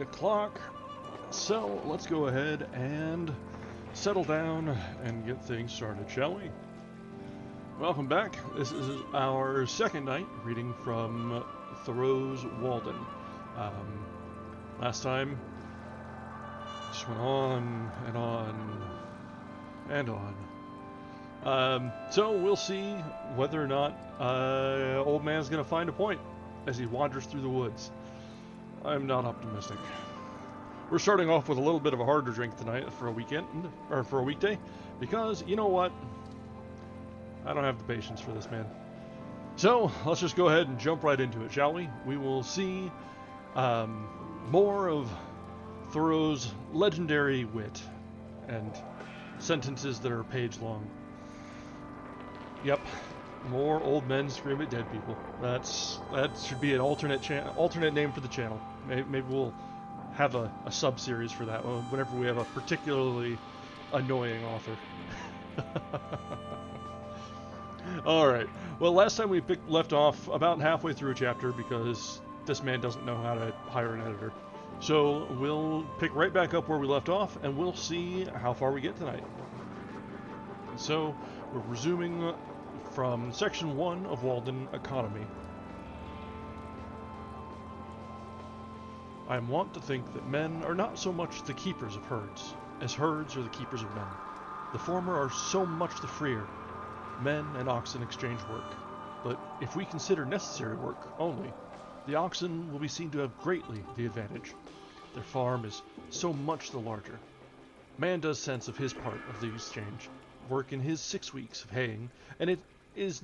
8 o'clock. So let's go ahead and settle down and get things started, shall we? Welcome back. This is our second night reading from Thoreau's Walden. Last time, just went on and on and on. So we'll see whether or not old man's going to find a point as he wanders through the woods. I'm not optimistic. We're starting off with a little bit of a harder drink tonight for a weekend, or for a weekday, because, you know what? I don't have the patience for this, man. So, let's just go ahead and jump right into it, shall we? We will see more of Thoreau's legendary wit and sentences that are page long. Yep, more old men scream at dead people. That should be an alternate name for the channel. Maybe we'll have a sub-series for that whenever we have a particularly annoying author. Alright, well, last time we left off about halfway through a chapter because this man doesn't know how to hire an editor. So we'll pick right back up where we left off and we'll see how far we get tonight. So we're resuming from section 1 of Walden, Economy. I am wont to think that men are not so much the keepers of herds, as herds are the keepers of men. The former are so much the freer. Men and oxen exchange work, but if we consider necessary work only, the oxen will be seen to have greatly the advantage. Their farm is so much the larger. Man does sense of his part of the exchange, work in his 6 weeks of haying, and it is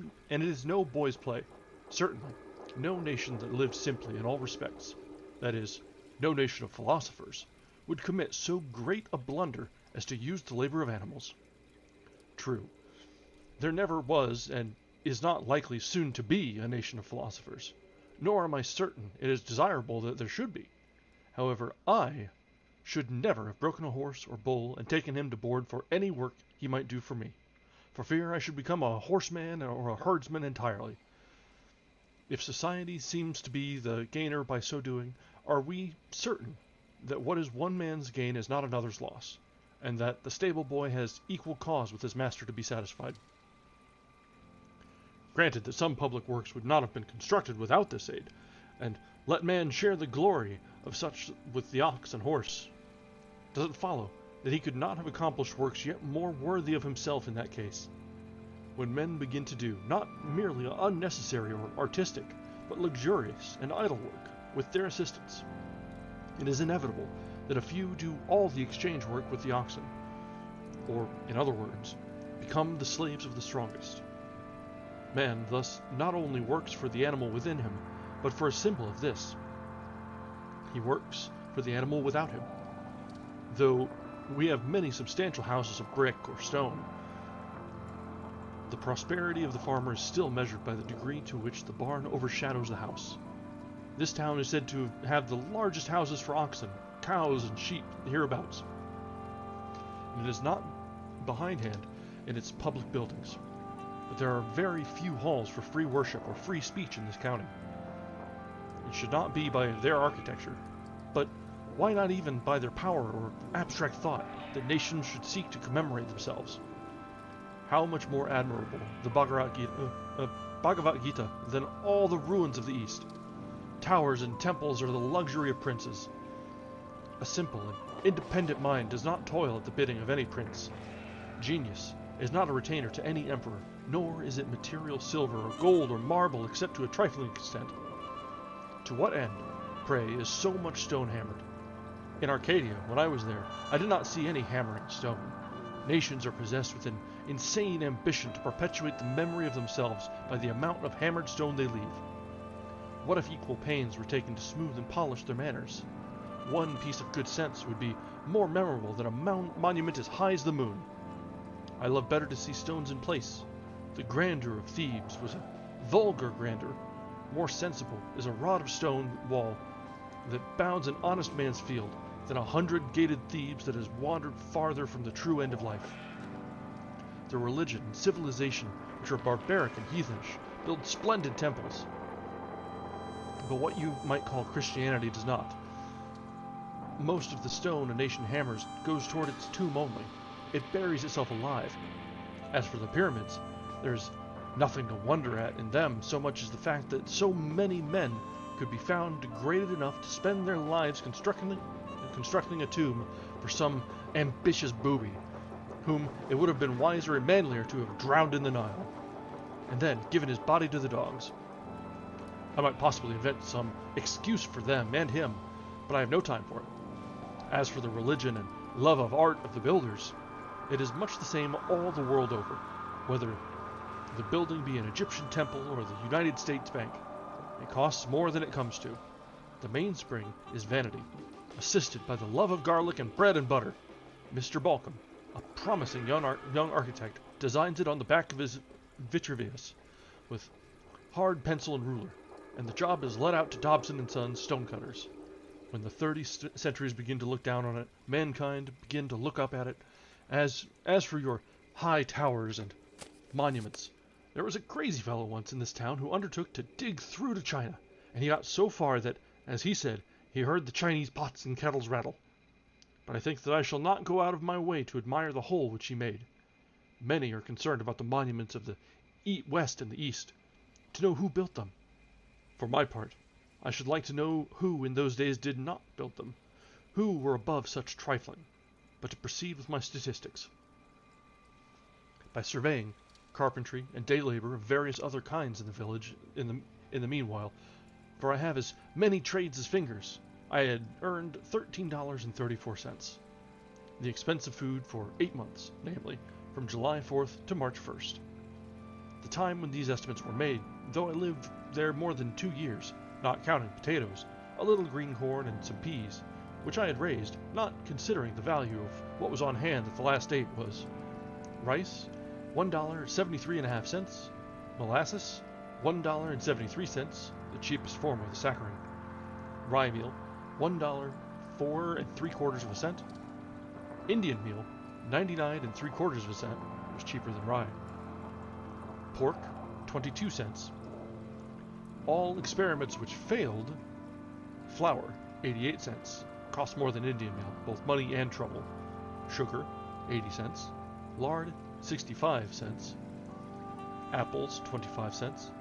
no boy's play. Certainly, no nation that lived simply in all respects, that is, no nation of philosophers, would commit so great a blunder as to use the labor of animals. True, there never was and is not likely soon to be a nation of philosophers, nor am I certain it is desirable that there should be. However, I should never have broken a horse or bull and taken him to board for any work he might do for me, for fear I should become a horseman or a herdsman entirely. If society seems to be the gainer by so doing, are we certain that what is one man's gain is not another's loss, and that the stable boy has equal cause with his master to be satisfied? Granted that some public works would not have been constructed without this aid, and let man share the glory of such with the ox and horse, does it follow that he could not have accomplished works yet more worthy of himself in that case? When men begin to do not merely unnecessary or artistic, but luxurious and idle work with their assistance, it is inevitable that a few do all the exchange work with the oxen, or, in other words, become the slaves of the strongest. Man thus not only works for the animal within him, but for a symbol of this. He works for the animal without him. Though we have many substantial houses of brick or stone, the prosperity of the farmer is still measured by the degree to which the barn overshadows the house. This town is said to have the largest houses for oxen, cows, and sheep hereabouts. And it is not behindhand in its public buildings, but there are very few halls for free worship or free speech in this county. It should not be by their architecture, but why not even by their power or abstract thought that nations should seek to commemorate themselves? How much more admirable the Bhagavad Gita than all the ruins of the East. Towers and temples are the luxury of princes. A simple and independent mind does not toil at the bidding of any prince. Genius is not a retainer to any emperor, nor is it material silver or gold or marble except to a trifling extent. To what end, pray, is so much stone hammered? In Arcadia, when I was there, I did not see any hammering stone. Nations are possessed with an insane ambition to perpetuate the memory of themselves by the amount of hammered stone they leave. What if equal pains were taken to smooth and polish their manners? One piece of good sense would be more memorable than a monument as high as the moon. I love better to see stones in place. The grandeur of Thebes was a vulgar grandeur. More sensible is a rod of stone wall that bounds an honest man's field than 100 gated Thebes that has wandered farther from the true end of life. The religion and civilization, which are barbaric and heathenish, build splendid temples. But what you might call Christianity does not. most of the stone a nation hammers goes toward its tomb only. It buries itself alive. As for the pyramids, there's nothing to wonder at in them so much as the fact that so many men could be found degraded enough to spend their lives constructing a tomb for some ambitious booby, whom it would have been wiser and manlier to have drowned in the Nile, and then given his body to the dogs. I might possibly invent some excuse for them and him, but I have no time for it. As for the religion and love of art of the builders, it is much the same all the world over, whether the building be an Egyptian temple or the United States Bank. It costs more than it comes to. The mainspring is vanity, assisted by the love of garlic and bread and butter. Mr. Balcom, a promising young architect, designs it on the back of his Vitruvius with hard pencil and ruler, and the job is let out to Dobson and Sons stonecutters. When the 30 centuries begin to look down on it, mankind begin to look up at it. As for your high towers and monuments, there was a crazy fellow once in this town who undertook to dig through to China, and he got so far that, as he said, he heard the Chinese pots and kettles rattle. But I think that I shall not go out of my way to admire the hole which he made. Many are concerned about the monuments of the West and the East, to know who built them. For my part, I should like to know who in those days did not build them, who were above such trifling. But to proceed with my statistics. By surveying, carpentry, and day labor of various other kinds in the village in the meanwhile, for I have as many trades as fingers, I had earned $13.34. The expense of food for 8 months, namely, from July 4th to March 1st. The time when these estimates were made, though I lived there more than 2 years, not counting potatoes, a little green corn, and some peas, which I had raised, not considering the value of what was on hand at the last date, was rice, $1.73.5, molasses, $1.73, the cheapest form of the saccharine, rye meal, $1.04 cents, Indian meal, 99 3/4 cents, was cheaper than rye, pork, 22 cents, all experiments which failed, flour, 88 cents, cost more than Indian meal, both money and trouble, sugar, 80 cents, lard, 65 cents, apples, 25 cents,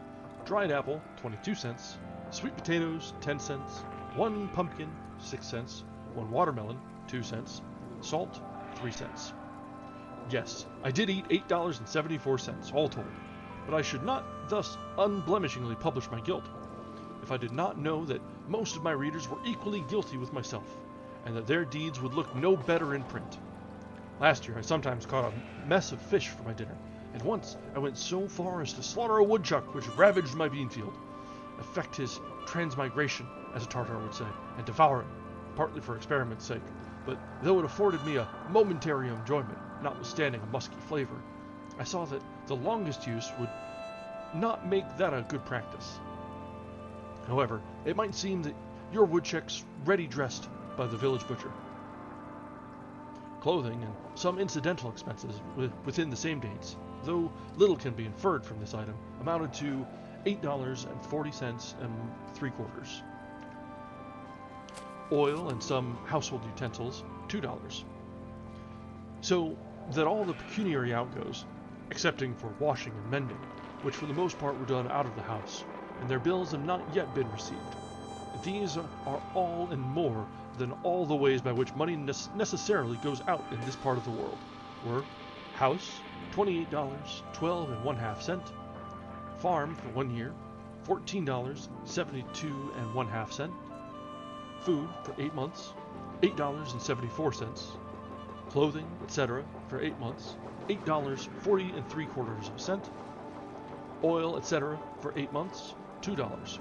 dried apple, 22 cents, sweet potatoes, 10 cents, 1 pumpkin, 6 cents, 1 watermelon, 2 cents, salt, 3 cents. Yes, I did eat $8.74, all told, but I should not thus unblemishingly publish my guilt, if I did not know that most of my readers were equally guilty with myself, and that their deeds would look no better in print. Last year I sometimes caught a mess of fish for my dinner, and once I went so far as to slaughter a woodchuck which ravaged my bean field, effect his transmigration, as a Tartar would say, and devour him, partly for experiment's sake, but though it afforded me a momentary enjoyment, notwithstanding a musky flavor, I saw that the longest use would not make that a good practice. However, it might seem that your woodchuck's ready dressed by the village butcher. Clothing and some incidental expenses within the same dates, though little can be inferred from this item, amounted to $8.40 3/4. Oil and some household utensils, $2. So that all the pecuniary outgoes, excepting for washing and mending, which for the most part were done out of the house, and their bills have not yet been received. These are all and more than all the ways by which money necessarily goes out in this part of the world, were house, $28, 12 1/2 farm for 1 year, $14, 72 1/2 food for 8 months, $8.74, clothing, etc. for 8 months, $8.40 3/4 oil, etc. for 8 months, $2.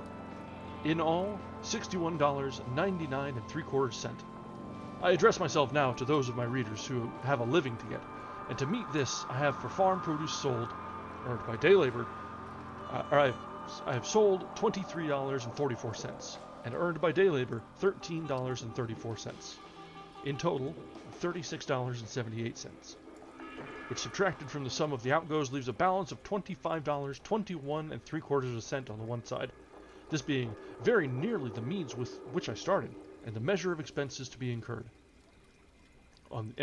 In all, $61.99 3/4. I address myself now to those of my readers who have a living to get, and to meet this I have for farm produce sold, earned by day labor, I have sold $23.44, and earned by day labor $13.34. In total, $36.78, which subtracted from the sum of the outgoes leaves a balance of $25.21 3/4 on the one side, this being very nearly the means with which I started, and the measure of expenses to be incurred. On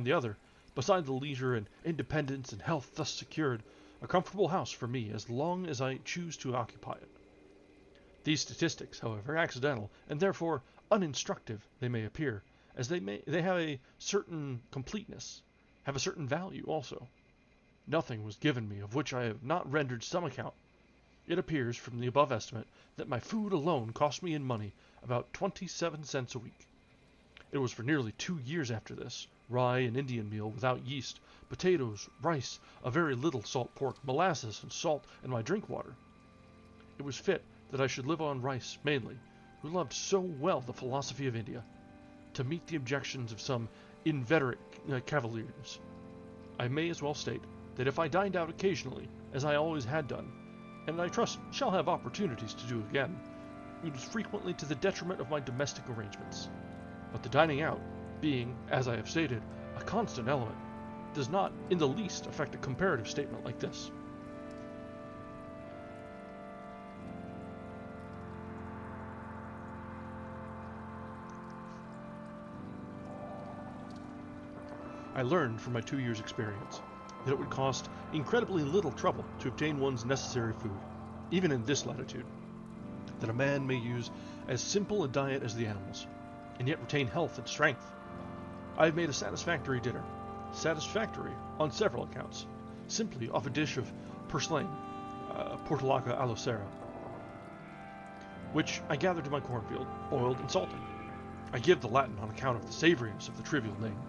the other, beside the leisure and independence and health thus secured, a comfortable house for me as long as I choose to occupy it. These statistics, however accidental, and therefore uninstructive they may appear, as they have a certain completeness, have a certain value also. Nothing was given me of which I have not rendered some account. It appears from the above estimate that my food alone cost me in money about 27 cents a week. It was for nearly 2 years after this, rye and Indian meal without yeast, potatoes, rice, a very little salt pork, molasses and salt, and my drink water. It was fit that I should live on rice mainly, who loved so well the philosophy of India, to meet the objections of some inveterate cavaliers. I may as well state that if I dined out occasionally, as I always had done, and I trust shall have opportunities to do again, it was frequently to the detriment of my domestic arrangements. But the dining out, being, as I have stated, a constant element, does not in the least affect a comparative statement like this. I learned from my 2 years' experience that it would cost incredibly little trouble to obtain one's necessary food, even in this latitude, that a man may use as simple a diet as the animals, and yet retain health and strength. I have made a satisfactory dinner, satisfactory on several accounts, simply off a dish of purslane, portulaca allocera, which I gathered to my cornfield, boiled and salted. I give the Latin on account of the savoriness of the trivial name.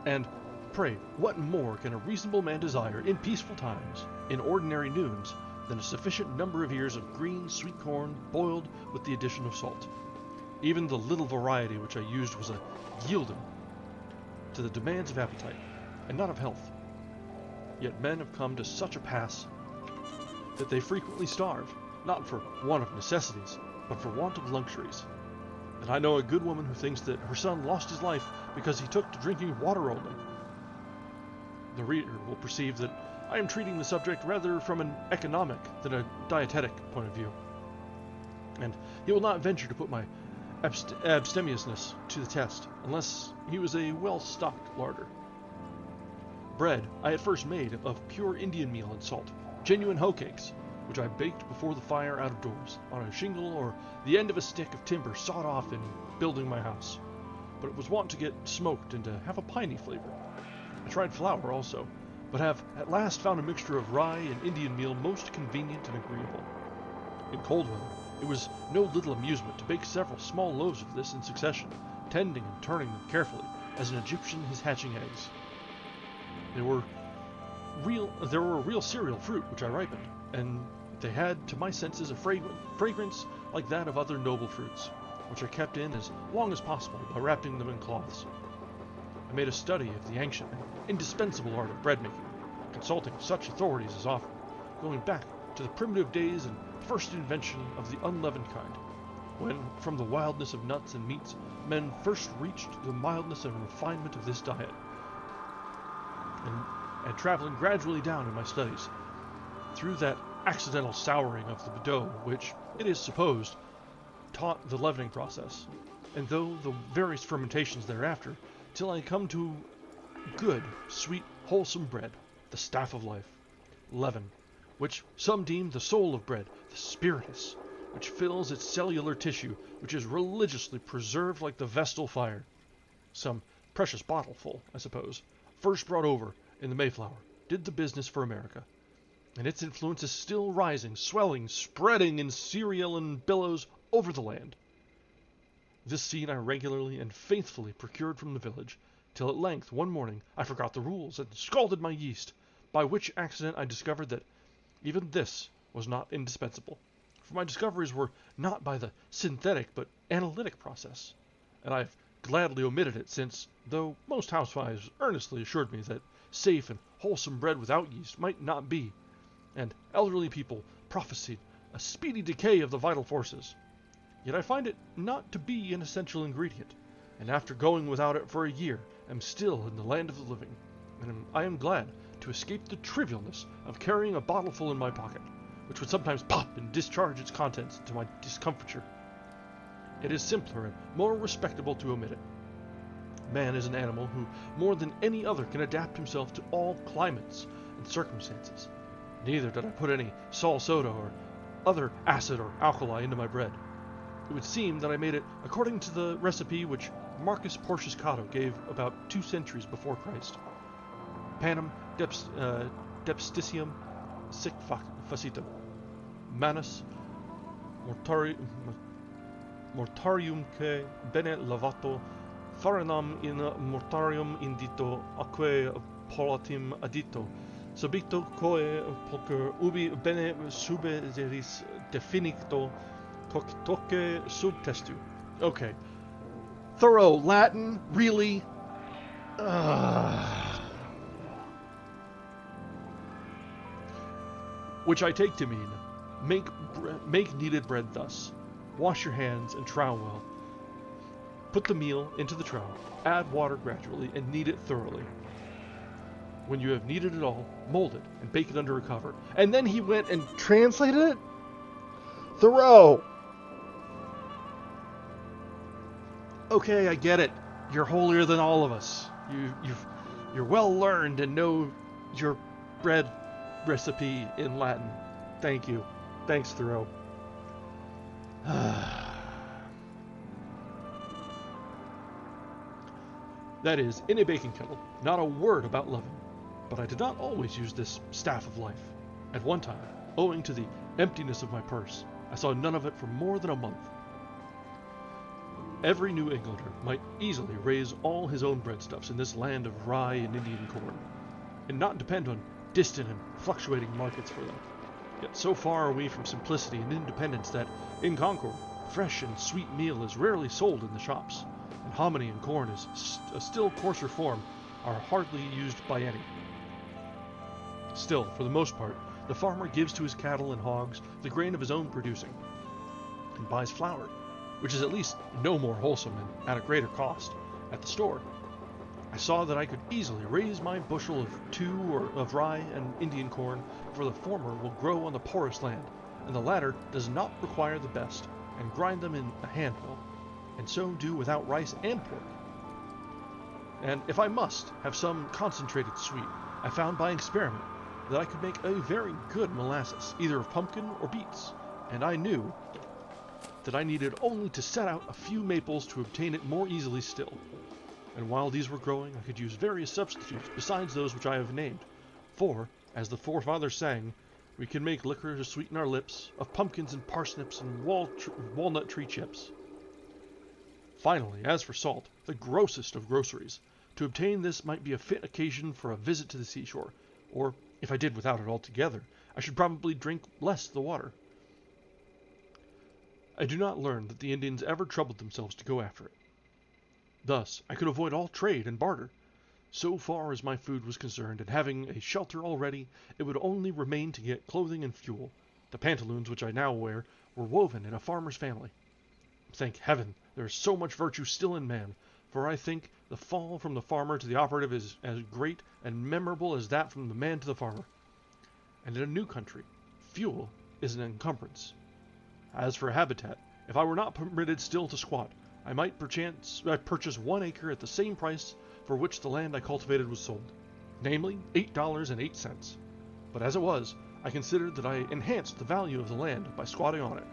And, pray, what more can a reasonable man desire in peaceful times, in ordinary noons, than a sufficient number of ears of green sweet corn boiled with the addition of salt? Even the little variety which I used was a yielding to the demands of appetite, and not of health. Yet men have come to such a pass that they frequently starve, not for want of necessities, but for want of luxuries. And I know a good woman who thinks that her son lost his life because he took to drinking water only. The reader will perceive that I am treating the subject rather from an economic than a dietetic point of view, and he will not venture to put my abstemiousness to the test unless he was a well-stocked larder. Bread I at first made of pure Indian meal and salt, genuine hoe cakes, which I baked before the fire out of doors, on a shingle or the end of a stick of timber sawed off in building my house. But it was wont to get smoked and to have a piney flavor. I tried flour also, but have at last found a mixture of rye and Indian meal most convenient and agreeable. In cold weather, it was no little amusement to bake several small loaves of this in succession, tending and turning them carefully, as an Egyptian is hatching eggs. There were real cereal fruit which I ripened, and they had, to my senses, a fragrance like that of other noble fruits, which I kept in as long as possible by wrapping them in cloths. I made a study of the ancient and indispensable art of bread making, consulting such authorities as offered, going back to the primitive days and first invention of the unleavened kind, when, from the wildness of nuts and meats, men first reached the mildness and refinement of this diet, and traveling gradually down in my studies, through that accidental souring of the dough which, it is supposed, taught the leavening process, and though the various fermentations thereafter, till I come to good, sweet, wholesome bread, the staff of life, leaven, which some deem the soul of bread, the spiritus, which fills its cellular tissue, which is religiously preserved like the Vestal fire. Some precious bottleful, I suppose, first brought over in the Mayflower, did the business for America, and its influence is still rising, swelling, spreading in cereal and billows over the land. This seed I regularly and faithfully procured from the village, till at length one morning I forgot the rules and scalded my yeast, by which accident I discovered that even this was not indispensable, for my discoveries were not by the synthetic but analytic process, and I have gladly omitted it since, though most housewives earnestly assured me that safe and wholesome bread without yeast might not be, and elderly people prophesied a speedy decay of the vital forces, yet I find it not to be an essential ingredient, and after going without it for a year, am still in the land of the living, and I am glad to escape the trivialness of carrying a bottleful in my pocket, which would sometimes pop and discharge its contents to my discomfiture. It is simpler and more respectable to omit it. Man is an animal who, more than any other, can adapt himself to all climates and circumstances. Neither did I put any sal soda or other acid or alkali into my bread. It would seem that I made it according to the recipe which Marcus Porcius Cato gave about 2 centuries before Christ. Panem depsticium sic facitum. Manus mortariumque bene lavato farinam in mortarium indito aquae polatim adito subito quae poker ubi bene subederis definito coctoque subtestu. Okay. Thoreau, Latin? Really? Which I take to mean, make kneaded bread thus. Wash your hands and trowel well. Put the meal into the trowel, add water gradually, and knead it thoroughly. When you have kneaded it all, mold it and bake it under a cover. And then he went and translated it? Thoreau! Okay, I get it. You're holier than all of us. You're well learned and know your bread recipe in Latin. Thank you. Thanks, Thoreau. That is, in a baking kettle, not a word about leaven. But I did not always use this staff of life. At one time, owing to the emptiness of my purse, I saw none of it for more than a month. Every New Englander might easily raise all his own breadstuffs in this land of rye and Indian corn, and not depend on distant and fluctuating markets for them. Yet so far are we from simplicity and independence that, in Concord, fresh and sweet meal is rarely sold in the shops, and hominy and corn is a still coarser form are hardly used by any. Still, for the most part, the farmer gives to his cattle and hogs the grain of his own producing, and buys flour, which is at least no more wholesome and at a greater cost, at the store. I saw that I could easily raise my bushel of 2 or of rye and Indian corn, for the former will grow on the poorest land, and the latter does not require the best, and grind them in a hand mill, and so do without rice and pork. And if I must have some concentrated sweet, I found by experiment that I could make a very good molasses, either of pumpkin or beets, and I knew that I needed only to set out a few maples to obtain it more easily still. And while these were growing, I could use various substitutes besides those which I have named, for, as the forefathers sang, we can make liquor to sweeten our lips, of pumpkins and parsnips and walnut tree chips. Finally, as for salt, the grossest of groceries, to obtain this might be a fit occasion for a visit to the seashore, or, if I did without it altogether, I should probably drink less the water. I do not learn that the Indians ever troubled themselves to go after it. Thus, I could avoid all trade and barter. So far as my food was concerned, and having a shelter already, it would only remain to get clothing and fuel. The pantaloons which I now wear were woven in a farmer's family. Thank heaven, there is so much virtue still in man, for I think the fall from the farmer to the operative is as great and memorable as that from the man to the farmer. And in a new country, fuel is an encumbrance. As for habitat, if I were not permitted still to squat, I might perchance purchase 1 acre at the same price for which the land I cultivated was sold, namely $8.08. But as it was, I considered that I enhanced the value of the land by squatting on it.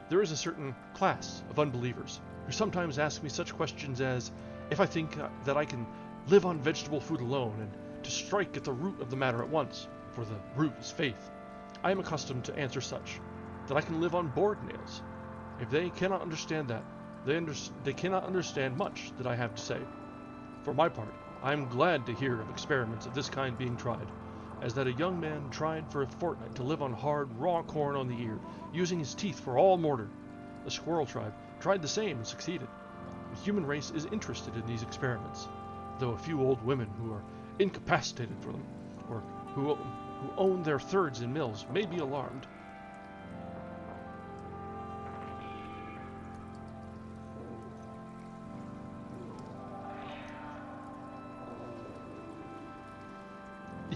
There is a certain class of unbelievers who sometimes ask me such questions as if I think that I can live on vegetable food alone, and to strike at the root of the matter at once, for the root is faith. I am accustomed to answer such, that I can live on board nails. If they cannot understand that, they cannot understand much that I have to say. For my part, I am glad to hear of experiments of this kind being tried, as that a young man tried for a fortnight to live on hard, raw corn on the ear, using his teeth for all mortar. The squirrel tribe tried the same and succeeded. The human race is interested in these experiments, though a few old women who are incapacitated for them, or who own their thirds in mills, may be alarmed.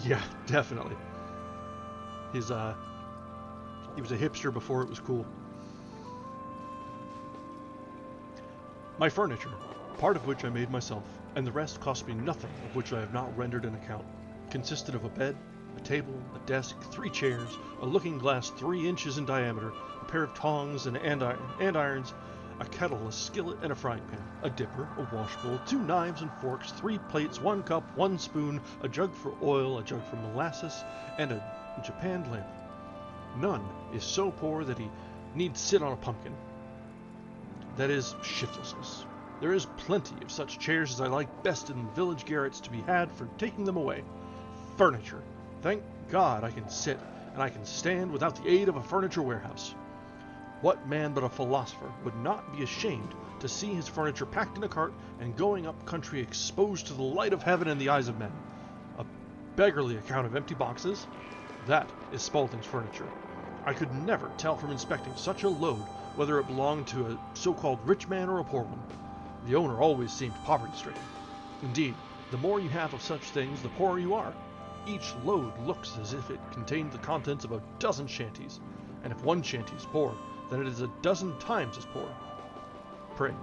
Yeah, definitely. He was a hipster before it was cool. My furniture, part of which I made myself, and the rest cost me nothing of which I have not rendered an account, consisted of a bed, a table, a desk, 3 chairs, a looking glass 3 inches in diameter, a pair of tongs and andirons, a kettle, a skillet, and a frying pan, a dipper, a wash bowl, 2 knives and forks, 3 plates, 1 cup, 1 spoon, a jug for oil, a jug for molasses, and a japanned lamp. None is so poor that he need sit on a pumpkin. That is shiftlessness. There is plenty of such chairs as I like best in village garrets to be had for taking them away. Furniture. Thank God I can sit and I can stand without the aid of a furniture warehouse. What man but a philosopher would not be ashamed to see his furniture packed in a cart and going up country exposed to the light of heaven and the eyes of men? A beggarly account of empty boxes? That is Spaulding's furniture. I could never tell from inspecting such a load whether it belonged to a so-called rich man or a poor one. The owner always seemed poverty-stricken. Indeed, the more you have of such things, the poorer you are. Each load looks as if it contained the contents of a dozen shanties, and if one shanty is poor, then it is a dozen times as poor. Pray,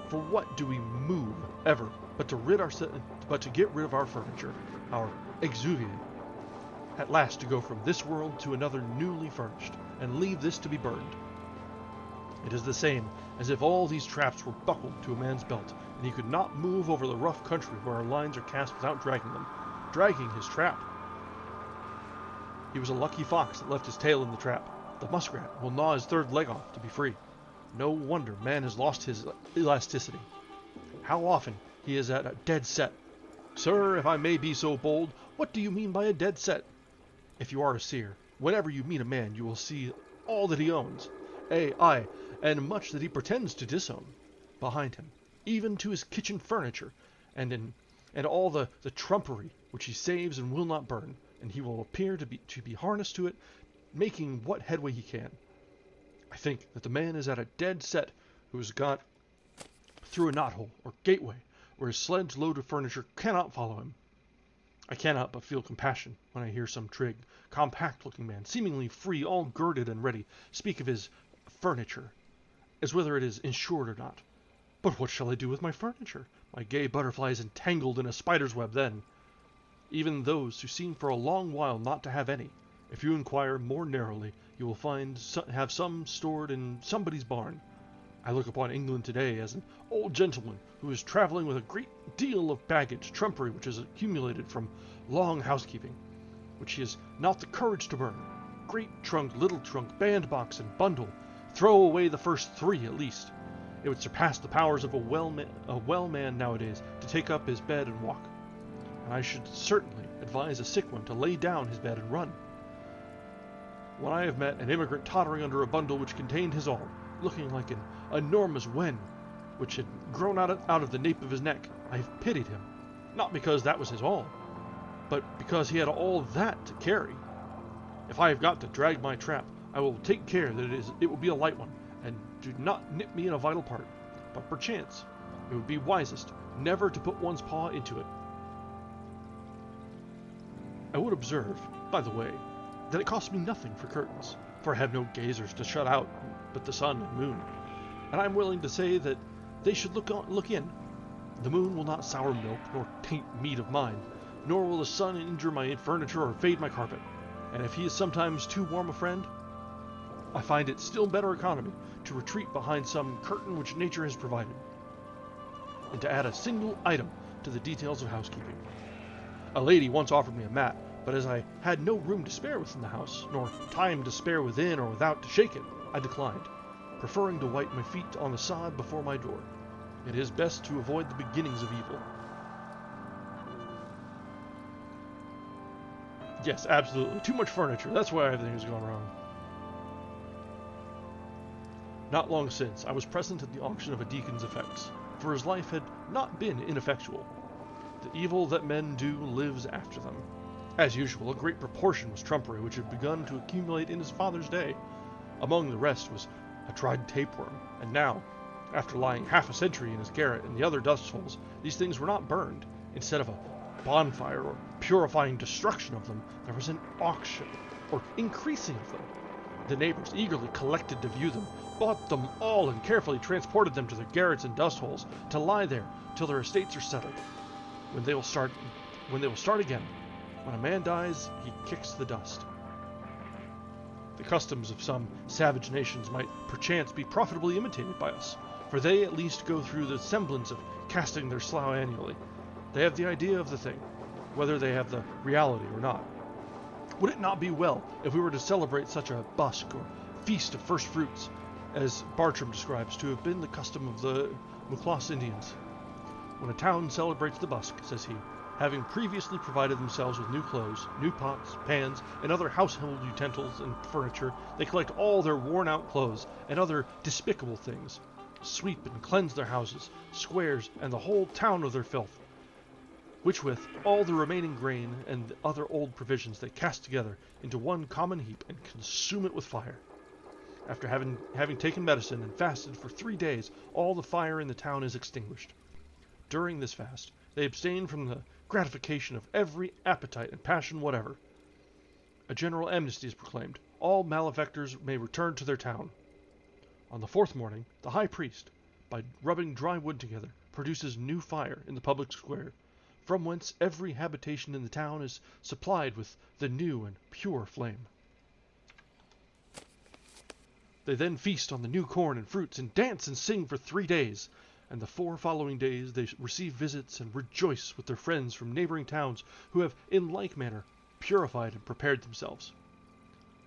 for what do we move ever but to get rid of our furniture, our exuviae, at last to go from this world to another newly furnished, and leave this to be burned? It is the same as if all these traps were buckled to a man's belt, and he could not move over the rough country where our lines are cast without dragging them. Dragging his trap. He was a lucky fox that left his tail in the trap. The muskrat will gnaw his 3rd leg off to be free. No wonder man has lost his elasticity. How often he is at a dead set. Sir, if I may be so bold, what do you mean by a dead set? If you are a seer, whenever you meet a man, you will see all that he owns. Aye, and much that he pretends to disown, behind him, even to his kitchen furniture, and all the trumpery which he saves and will not burn, and he will appear to be harnessed to it, making what headway he can. I think that the man is at a dead set who has got through a knothole or gateway where his sledge load of furniture cannot follow him. I cannot but feel compassion when I hear some trig, compact-looking man, seemingly free, all girded and ready, speak of his furniture, as whether it is insured or not. But what shall I do with my furniture? My gay butterfly is entangled in a spider's web then. Even those who seem for a long while not to have any, if you inquire more narrowly, you will have some stored in somebody's barn. I look upon England today as an old gentleman who is traveling with a great deal of baggage, trumpery which is accumulated from long housekeeping, which he has not the courage to burn. Great trunk, little trunk, bandbox, and bundle. Throw away the first 3 at least. It would surpass the powers of a well man nowadays to take up his bed and walk. And I should certainly advise a sick one to lay down his bed and run. When I have met an immigrant tottering under a bundle which contained his all, looking like an enormous wen which had grown out of the nape of his neck, I have pitied him, not because that was his all, but because he had all that to carry. If I have got to drag my trap, I will take care that it will be a light one, and do not nip me in a vital part, but perchance it would be wisest never to put one's paw into it. I would observe, by the way, that it costs me nothing for curtains, for I have no gazers to shut out but the sun and moon, and I am willing to say that they should look in. The moon will not sour milk, nor taint meat of mine, nor will the sun injure my furniture or fade my carpet, and if he is sometimes too warm a friend, I find it still better economy to retreat behind some curtain which nature has provided, and to add a single item to the details of housekeeping. A lady once offered me a mat, but as I had no room to spare within the house, nor time to spare within or without to shake it, I declined, preferring to wipe my feet on the sod before my door. It is best to avoid the beginnings of evil. Yes, absolutely. Too much furniture. That's why everything has gone wrong. Not long since, I was present at the auction of a deacon's effects, for his life had not been ineffectual. The evil that men do lives after them. As usual, a great proportion was trumpery which had begun to accumulate in his father's day. Among the rest was a dried tapeworm, and now, after lying half a century in his garret and the other dustfuls, these things were not burned. Instead of a bonfire or purifying destruction of them, there was an auction, or increasing of them. The neighbors eagerly collected to view them, bought them all, and carefully transported them to their garrets and dust holes to lie there till their estates are settled. When they will start again. When a man dies, he kicks the dust. The customs of some savage nations might perchance be profitably imitated by us, for they at least go through the semblance of casting their slough annually. They have the idea of the thing, whether they have the reality or not. Would it not be well if we were to celebrate such a busk or feast of first fruits, as Bartram describes to have been the custom of the Muclaws Indians? When a town celebrates the busk, says he, having previously provided themselves with new clothes, new pots, pans, and other household utensils and furniture, they collect all their worn-out clothes and other despicable things, sweep and cleanse their houses, squares, and the whole town of their filth, which with all the remaining grain and other old provisions they cast together into one common heap and consume it with fire. After having taken medicine and fasted for 3 days, all the fire in the town is extinguished. During this fast, they abstain from the gratification of every appetite and passion whatever. A general amnesty is proclaimed. All malefactors may return to their town. On the 4th morning, the high priest, by rubbing dry wood together, produces new fire in the public square, from whence every habitation in the town is supplied with the new and pure flame. They then feast on the new corn and fruits, and dance and sing for 3 days, and the 4 following days they receive visits and rejoice with their friends from neighboring towns who have in like manner purified and prepared themselves.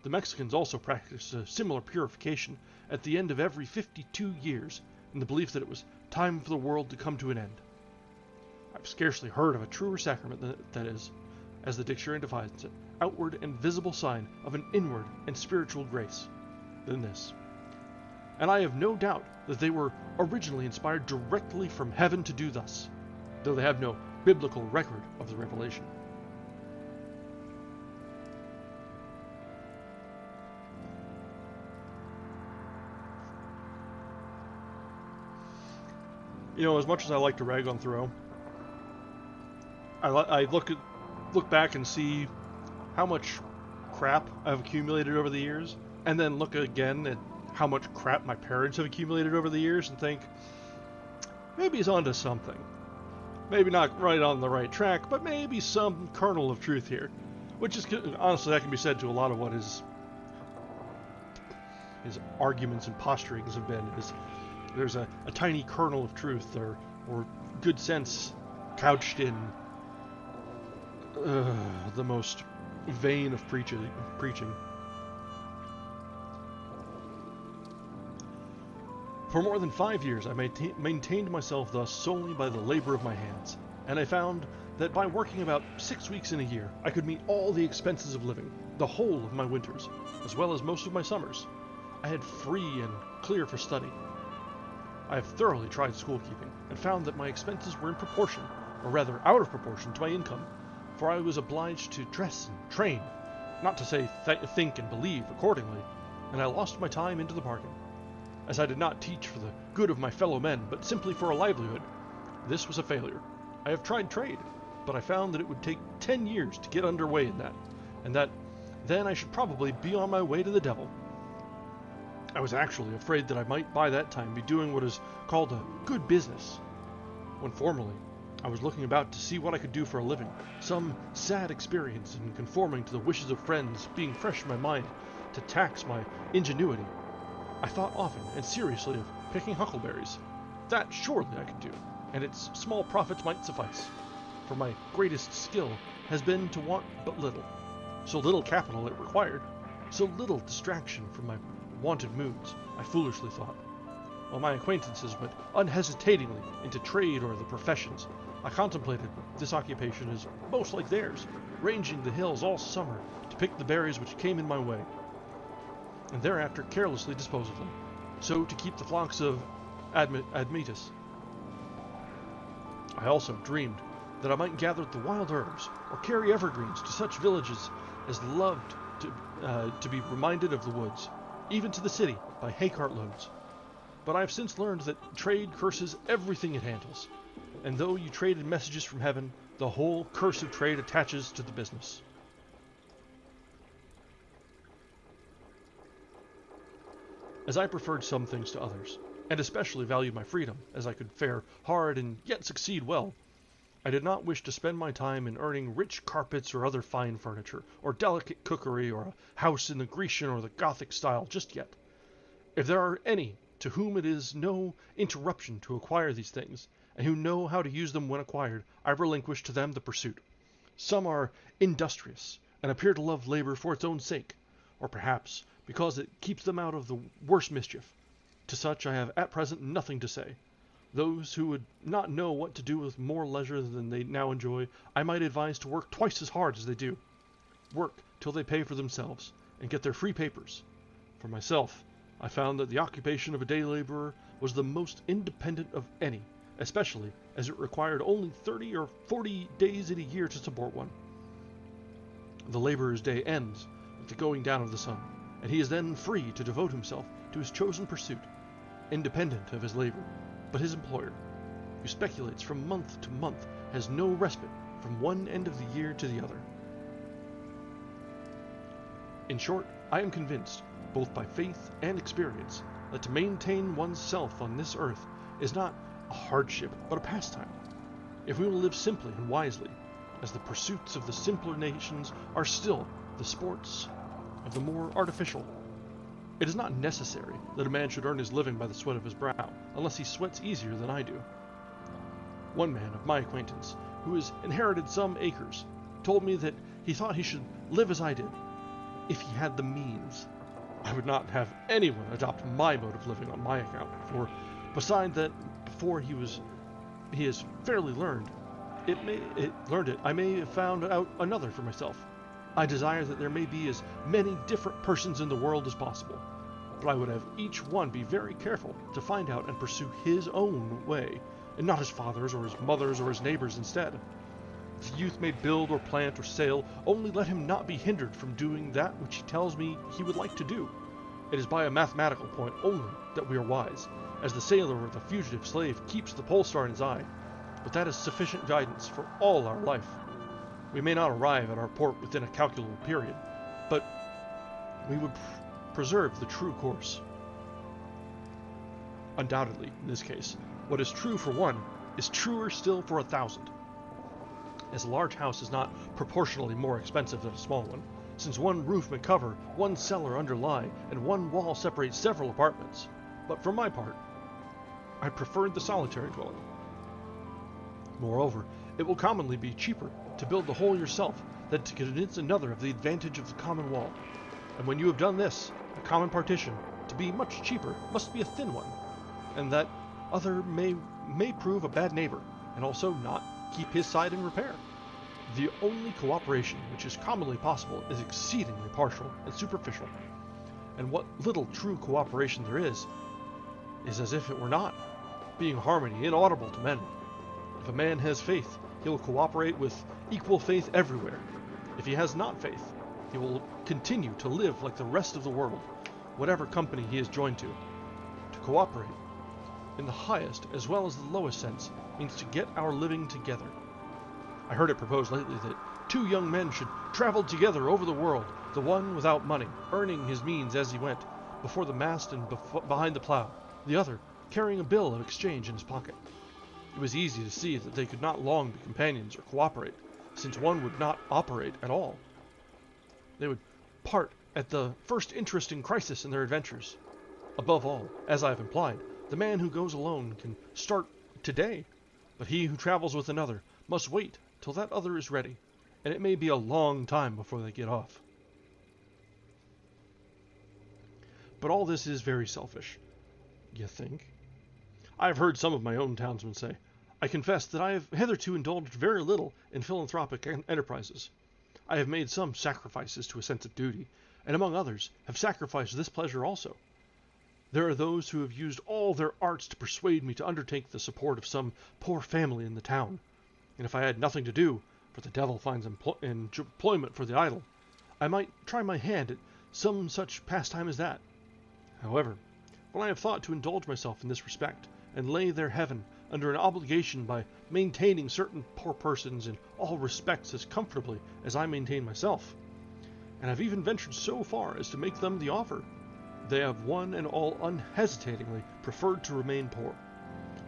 The Mexicans also practice a similar purification at the end of every 52 years, in the belief that it was time for the world to come to an end. I've scarcely heard of a truer sacrament that is, as the dictionary defines it, outward and visible sign of an inward and spiritual grace, than this. And I have no doubt that they were originally inspired directly from heaven to do thus, though they have no biblical record of the revelation. You know, as much as I like to rag on Thoreau, I look back and see how much crap I've accumulated over the years, and then look again at how much crap my parents have accumulated over the years and think, maybe he's onto something. Maybe not right on the right track, but maybe some kernel of truth here. Which is, honestly, that can be said to a lot of what his arguments and posturings have been. There's a tiny kernel of truth or good sense couched in the most vain of preaching. For more than 5 years I maintained myself thus solely by the labor of my hands, and I found that by working about 6 weeks in a year I could meet all the expenses of living, the whole of my winters, as well as most of my summers. I had free and clear for study. I have thoroughly tried schoolkeeping, and found that my expenses were in proportion, or rather out of proportion, to my income, for I was obliged to dress and train, not to say think and believe accordingly, and I lost my time into the bargain. As I did not teach for the good of my fellow men, but simply for a livelihood, this was a failure. I have tried trade, but I found that it would take 10 years to get underway in that, and that then I should probably be on my way to the devil. I was actually afraid that I might by that time be doing what is called a good business, when formerly I was looking about to see what I could do for a living, some sad experience in conforming to the wishes of friends being fresh in my mind to tax my ingenuity. I thought often and seriously of picking huckleberries. That surely I could do, and its small profits might suffice, for my greatest skill has been to want but little, so little capital it required, so little distraction from my wanted moods, I foolishly thought. While my acquaintances went unhesitatingly into trade or the professions, I contemplated this occupation as most like theirs, ranging the hills all summer to pick the berries which came in my way, and thereafter carelessly dispose of them, so to keep the flocks of admetus. I also dreamed that I might gather the wild herbs, or carry evergreens to such villages as loved to be reminded of the woods, even to the city by hay-cart loads. But I have since learned that trade curses everything it handles, and though you traded messages from heaven, the whole curse of trade attaches to the business. as I preferred some things to others, and especially valued my freedom, as I could fare hard and yet succeed well. I did not wish to spend my time in earning rich carpets or other fine furniture, or delicate cookery, or a house in the Grecian or the Gothic style just yet. If there are any to whom it is no interruption to acquire these things, and who know how to use them when acquired, I relinquish to them the pursuit. Some are industrious, and appear to love labor for its own sake, or perhaps because it keeps them out of the worst mischief. To such I have at present nothing to say. Those who would not know what to do with more leisure than they now enjoy, I might advise to work twice as hard as they do. Work till they pay for themselves, and get their free papers. For myself, I found that the occupation of a day laborer was the most independent of any, especially as it required only 30 or 40 days in a year to support one. The laborer's day ends with the going down of the sun, and he is then free to devote himself to his chosen pursuit, independent of his labor. But his employer, who speculates from month to month, has no respite from one end of the year to the other. In short, I am convinced, both by faith and experience, that to maintain one's self on this earth is not a hardship, but a pastime. If we will live simply and wisely, as the pursuits of the simpler nations are still the sports of the more artificial. It is not necessary that a man should earn his living by the sweat of his brow, unless he sweats easier than I do. One man of my acquaintance, who has inherited some acres, told me that he thought he should live as I did, if he had the means. I would not have anyone adopt my mode of living on my account, for, beside that, before he has fairly learned it, I may have found out another for myself. I desire that there may be as many different persons in the world as possible, but I would have each one be very careful to find out and pursue his own way, and not his father's or his mother's or his neighbor's instead. If the youth may build or plant or sail, only let him not be hindered from doing that which he tells me he would like to do. It is by a mathematical point only that we are wise, as the sailor or the fugitive slave keeps the pole star in his eye, but that is sufficient guidance for all our life. We may not arrive at our port within a calculable period, but we would preserve the true course. Undoubtedly, in this case, what is true for one is truer still for 1,000. As a large house is not proportionally more expensive than a small one, since one roof may cover, one cellar underlie, and one wall separate several apartments. But for my part, I preferred the solitary dwelling. Moreover, it will commonly be cheaper to build the whole yourself than to convince another of the advantage of the common wall. And when you have done this, a common partition, to be much cheaper, must be a thin one, and that other may prove a bad neighbor, and also not keep his side in repair. The only cooperation which is commonly possible is exceedingly partial and superficial, and what little true cooperation there is as if it were not, being harmony inaudible to men. If a man has faith, he will cooperate with equal faith everywhere. If he has not faith, he will continue to live like the rest of the world, whatever company he is joined to. To cooperate, in the highest as well as the lowest sense, means to get our living together. I heard it proposed lately that 2 young men should travel together over the world, the one without money, earning his means as he went, before the mast and behind the plow, the other carrying a bill of exchange in his pocket. It was easy to see that they could not long be companions or cooperate, since one would not operate at all. They would part at the first interesting crisis in their adventures. Above all, as I have implied, the man who goes alone can start today, but he who travels with another must wait till that other is ready, and it may be a long time before they get off. But all this is very selfish, you think? I have heard some of my own townsmen say, I confess that I have hitherto indulged very little in philanthropic enterprises. I have made some sacrifices to a sense of duty, and among others have sacrificed this pleasure also. There are those who have used all their arts to persuade me to undertake the support of some poor family in the town, and if I had nothing to do, for the devil finds employment for the idle, I might try my hand at some such pastime as that. However, when I have thought to indulge myself in this respect, and lay their heaven under an obligation by maintaining certain poor persons in all respects as comfortably as I maintain myself, and have even ventured so far as to make them the offer, they have one and all unhesitatingly preferred to remain poor.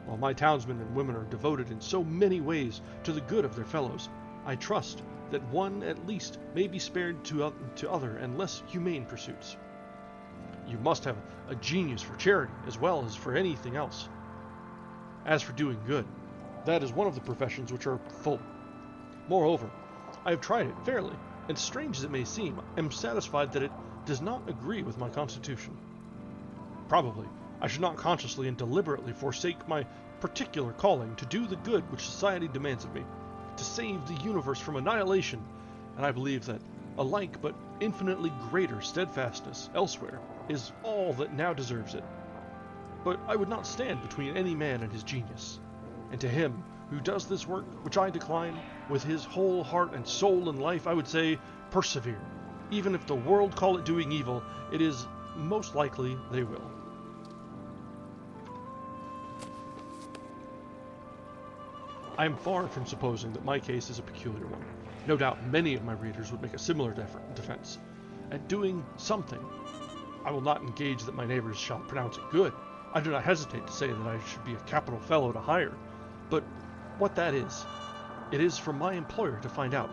While my townsmen and women are devoted in so many ways to the good of their fellows, I trust that one at least may be spared to other and less humane pursuits. You must have a genius for charity as well as for anything else. As for doing good, that is one of the professions which are full. Moreover, I have tried it fairly, and strange as it may seem, am satisfied that it does not agree with my constitution. Probably, I should not consciously and deliberately forsake my particular calling to do the good which society demands of me, to save the universe from annihilation, and I believe that a like but infinitely greater steadfastness elsewhere is all that now deserves it. But I would not stand between any man and his genius, and to him who does this work which I decline, with his whole heart and soul and life, I would say, persevere. Even if the world call it doing evil, it is most likely they will. I am far from supposing that my case is a peculiar one. No doubt many of my readers would make a similar defense. At doing something, I will not engage that my neighbors shall pronounce it good. I do not hesitate to say that I should be a capital fellow to hire. But what that is, it is for my employer to find out.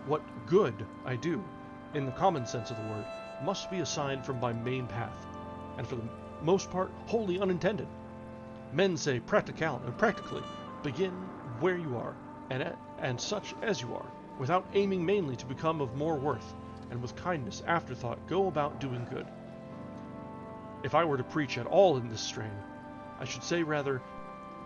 What good I do, in the common sense of the word, must be assigned from my main path, and for the most part wholly unintended. Men say practically, begin where you are, and such as you are, without aiming mainly to become of more worth, and with kindness afterthought go about doing good. If I were to preach at all in this strain, I should say rather,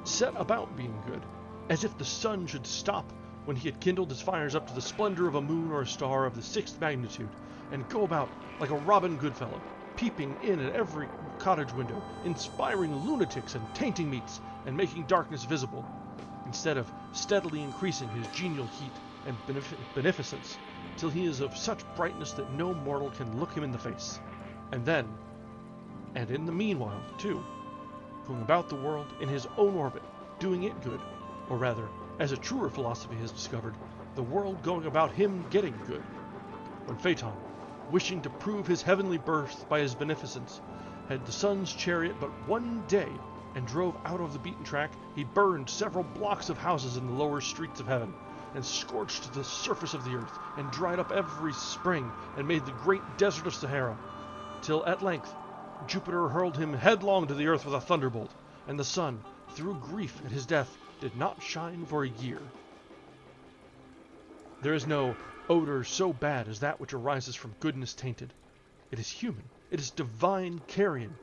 set about being good, as if the sun should stop when he had kindled his fires up to the splendor of a moon or a star of the 6th magnitude, and go about like a Robin Goodfellow, peeping in at every cottage window, inspiring lunatics and tainting meats, and making darkness visible, instead of steadily increasing his genial heat and beneficence, till he is of such brightness that no mortal can look him in the face. And then, and in the meanwhile, too, going about the world in his own orbit, doing it good, or rather, as a truer philosophy has discovered, the world going about him getting good. When Phaeton, wishing to prove his heavenly birth by his beneficence, had the sun's chariot but one day, and drove out of the beaten track, he burned several blocks of houses in the lower streets of heaven, and scorched the surface of the earth, and dried up every spring, and made the great desert of Sahara, till at length Jupiter hurled him headlong to the earth with a thunderbolt, and the sun, through grief at his death, did not shine for a year. There is no odor so bad as that which arises from goodness tainted. It is human. It is divine carrion.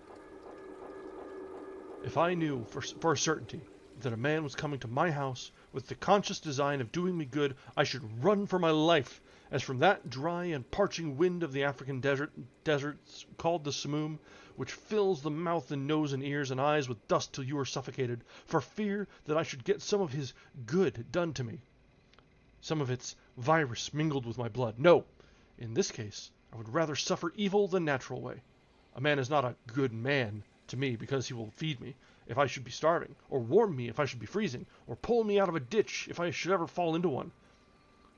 If I knew for a certainty that a man was coming to my house with the conscious design of doing me good, I should run for my life, as from that dry and parching wind of the African deserts called the simoom, which fills the mouth and nose and ears and eyes with dust till you are suffocated, for fear that I should get some of his good done to me, some of its virus mingled with my blood. No, in this case, I would rather suffer evil the natural way. A man is not a good man to me because he will feed me if I should be starving, or warm me if I should be freezing, or pull me out of a ditch if I should ever fall into one.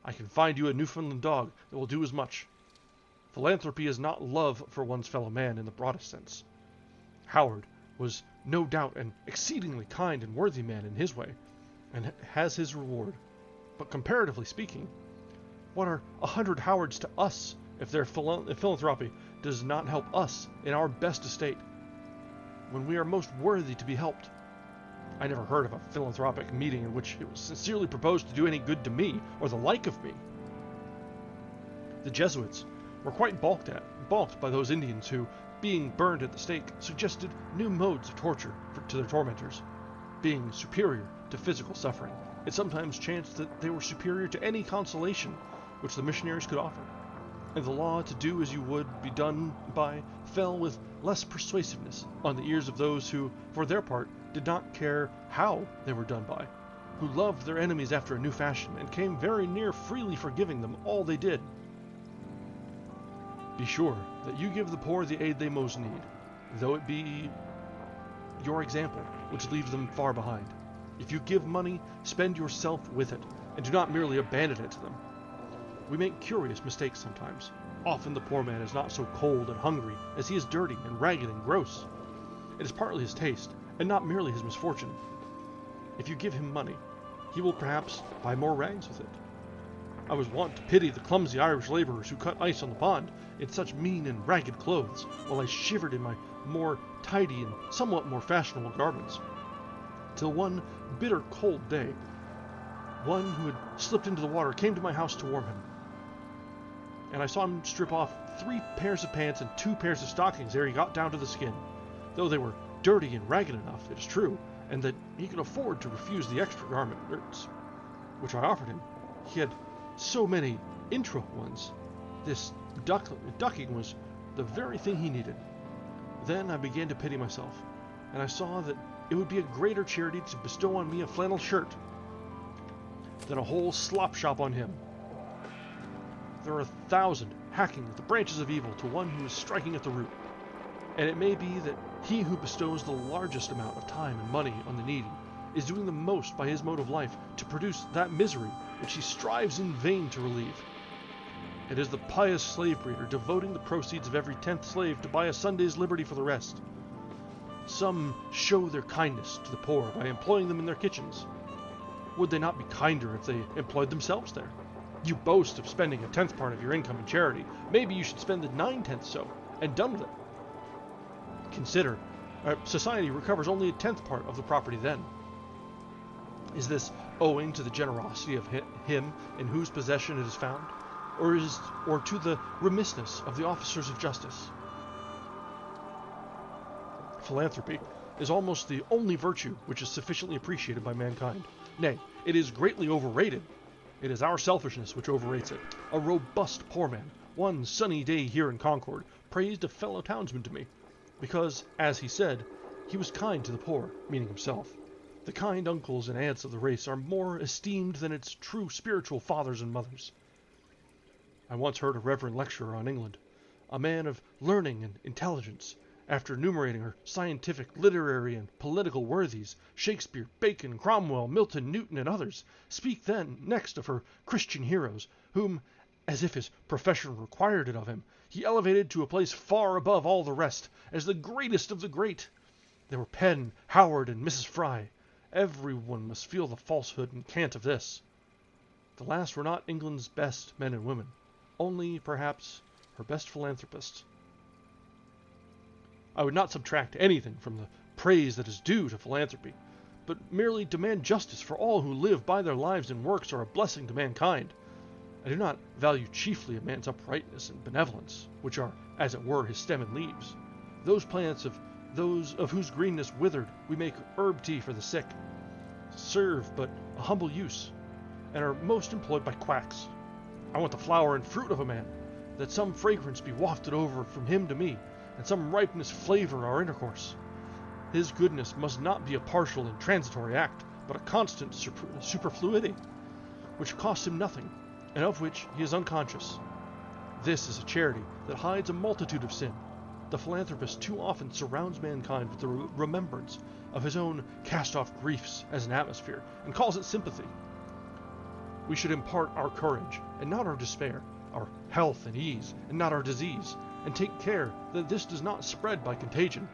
I can find you a Newfoundland dog that will do as much. Philanthropy is not love for one's fellow man in the broadest sense. Howard was no doubt an exceedingly kind and worthy man in his way, and has his reward. But comparatively speaking, what are 100 Howards to us if their philanthropy does not help us in our best estate, when we are most worthy to be helped? I never heard of a philanthropic meeting in which it was sincerely proposed to do any good to me, or the like of me. The Jesuits were quite balked by those Indians who, being burned at the stake, suggested new modes of torture to their tormentors. Being superior to physical suffering, it sometimes chanced that they were superior to any consolation which the missionaries could offer, and the law to do as you would be done by fell with less persuasiveness on the ears of those who, for their part, did not care how they were done by, who loved their enemies after a new fashion, and came very near freely forgiving them all they did. Be sure that you give the poor the aid they most need, though it be your example which leaves them far behind. If you give money, spend yourself with it, and do not merely abandon it to them. We make curious mistakes sometimes. often the poor man is not so cold and hungry as he is dirty and ragged and gross. It is partly his taste, and not merely his misfortune. If you give him money, he will perhaps buy more rags with it. I was wont to pity the clumsy Irish laborers who cut ice on the pond in such mean and ragged clothes, while I shivered in my more tidy and somewhat more fashionable garments. Till one bitter cold day, one who had slipped into the water came to my house to warm him, and I saw him strip off 3 pairs of pants and 2 pairs of stockings ere he got down to the skin, though they were dirty and ragged enough, it is true, and that he could afford to refuse the extra garments which I offered him. He had so many intra ones. This ducking was the very thing he needed. Then I began to pity myself, and I saw that it would be a greater charity to bestow on me a flannel shirt than a whole slop shop on him. There are 1,000 hacking at the branches of evil to one who is striking at the root, and it may be that he who bestows the largest amount of time and money on the needy is doing the most by his mode of life to produce that misery which he strives in vain to relieve. It is the pious slave breeder devoting the proceeds of every 10th slave to buy a Sunday's liberty for the rest. Some show their kindness to the poor by employing them in their kitchens. Would they not be kinder if they employed themselves there? You boast of spending a 10th part of your income in charity. Maybe you should spend the 9/10 so, and done with it. Consider, society recovers only a 10th part of the property then. Is this owing to the generosity of him in whose possession it is found, or to the remissness of the officers of justice? Philanthropy is almost the only virtue which is sufficiently appreciated by mankind. Nay, it is greatly overrated. It is our selfishness which overrates it. A robust poor man, one sunny day here in Concord, praised a fellow townsman to me, because, as he said, he was kind to the poor, meaning himself. The kind uncles and aunts of the race are more esteemed than its true spiritual fathers and mothers. I once heard a reverend lecturer on England, a man of learning and intelligence, after enumerating her scientific, literary, and political worthies, Shakespeare, Bacon, Cromwell, Milton, Newton, and others, speak then next of her Christian heroes, whom, as if his profession required it of him, he elevated to a place far above all the rest, as the greatest of the great. There were Penn, Howard, and Mrs. Fry. Everyone must feel the falsehood and cant of this. The last were not England's best men and women, only, perhaps, her best philanthropists. I would not subtract anything from the praise that is due to philanthropy, but merely demand justice for all who live by their lives and works are a blessing to mankind. I do not value chiefly a man's uprightness and benevolence, which are, as it were, his stem and leaves. Those plants of whose greenness withered we make herb tea for the sick, serve but a humble use, and are most employed by quacks. I want the flower and fruit of a man, that some fragrance be wafted over from him to me, and some ripeness flavor our intercourse. His goodness must not be a partial and transitory act, but a constant superfluity, which costs him nothing, and of which he is unconscious. This is a charity that hides a multitude of sin. The philanthropist too often surrounds mankind with the remembrance of his own cast-off griefs as an atmosphere, and calls it sympathy. We should impart our courage, and not our despair, our health and ease, and not our disease, and take care that this does not spread by contagion.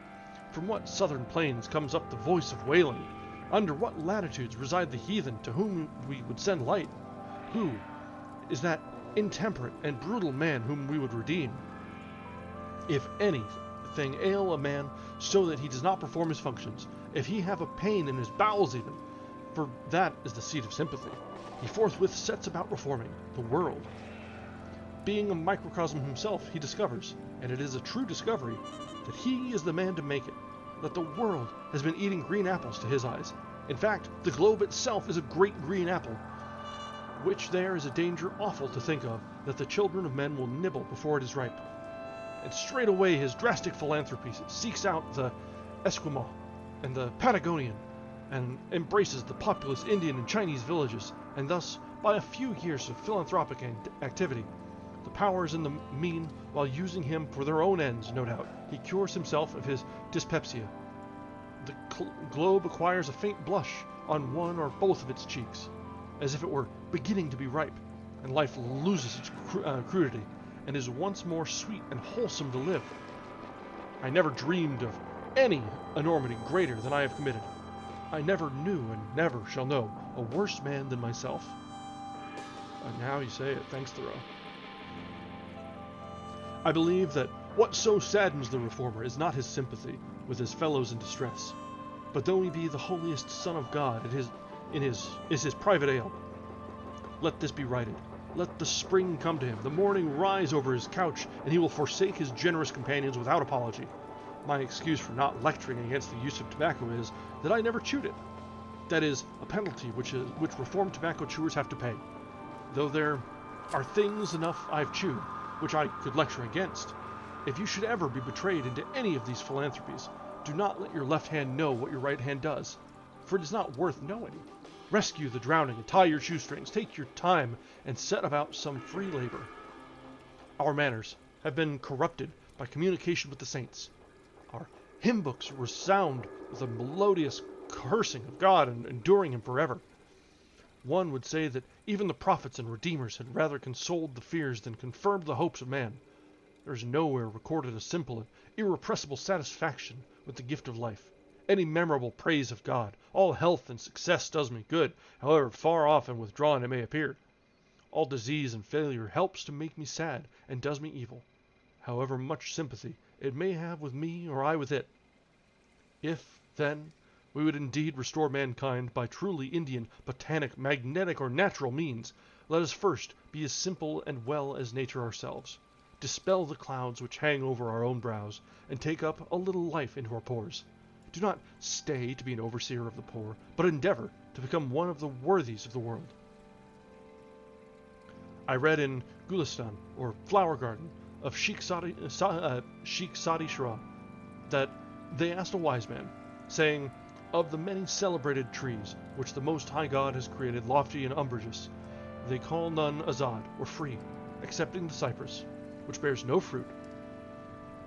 From what southern plains comes up the voice of wailing? Under what latitudes reside the heathen to whom we would send light? Who is that intemperate and brutal man whom we would redeem? If anything ail a man so that he does not perform his functions, if he have a pain in his bowels even, for that is the seat of sympathy, he forthwith sets about reforming the world. Being a microcosm himself, he discovers, and it is a true discovery, that he is the man to make it, that the world has been eating green apples to his eyes. In fact, the globe itself is a great green apple, which there is a danger awful to think of, that the children of men will nibble before it is ripe. And straightway his drastic philanthropy seeks out the Esquimau and the Patagonian, and embraces the populous Indian and Chinese villages, and thus, by a few years of philanthropic activity, the powers in the mean, while using him for their own ends, no doubt, he cures himself of his dyspepsia. The globe acquires a faint blush on one or both of its cheeks, as if it were beginning to be ripe, and life loses its crudity, and is once more sweet and wholesome to live. I never dreamed of any enormity greater than I have committed. I never knew and never shall know a worse man than myself. And now you say it, thanks Thoreau. I believe that what so saddens the reformer is not his sympathy with his fellows in distress, but though he be the holiest Son of God, is his private ail. Let this be righted. Let the spring come to him, the morning rise over his couch, and he will forsake his generous companions without apology. My excuse for not lecturing against the use of tobacco is that I never chewed it. That is a penalty which reformed tobacco chewers have to pay. Though there are things enough I've chewed, which I could lecture against. If you should ever be betrayed into any of these philanthropies, do not let your left hand know what your right hand does, for it is not worth knowing. Rescue the drowning and tie your shoestrings, take your time, and set about some free labor. Our manners have been corrupted by communication with the saints. Our hymn books resound with a melodious cursing of God and enduring him forever. One would say that even the prophets and redeemers had rather consoled the fears than confirmed the hopes of man. There is nowhere recorded a simple and irrepressible satisfaction with the gift of life, any memorable praise of God. All health and success does me good, however far off and withdrawn it may appear. All disease and failure helps to make me sad and does me evil, however much sympathy it may have with me or I with it. If, then, we would indeed restore mankind by truly Indian, botanic, magnetic, or natural means, let us first be as simple and well as nature ourselves. Dispel the clouds which hang over our own brows, and take up a little life into our pores. Do not stay to be an overseer of the poor, but endeavor to become one of the worthies of the world. I read in Gulistan, or Flower Garden, of Sheikh Sadi Shah, that they asked a wise man, saying, of the many celebrated trees which the Most High God has created lofty and umbrageous, they call none azad, or free, excepting the cypress, which bears no fruit.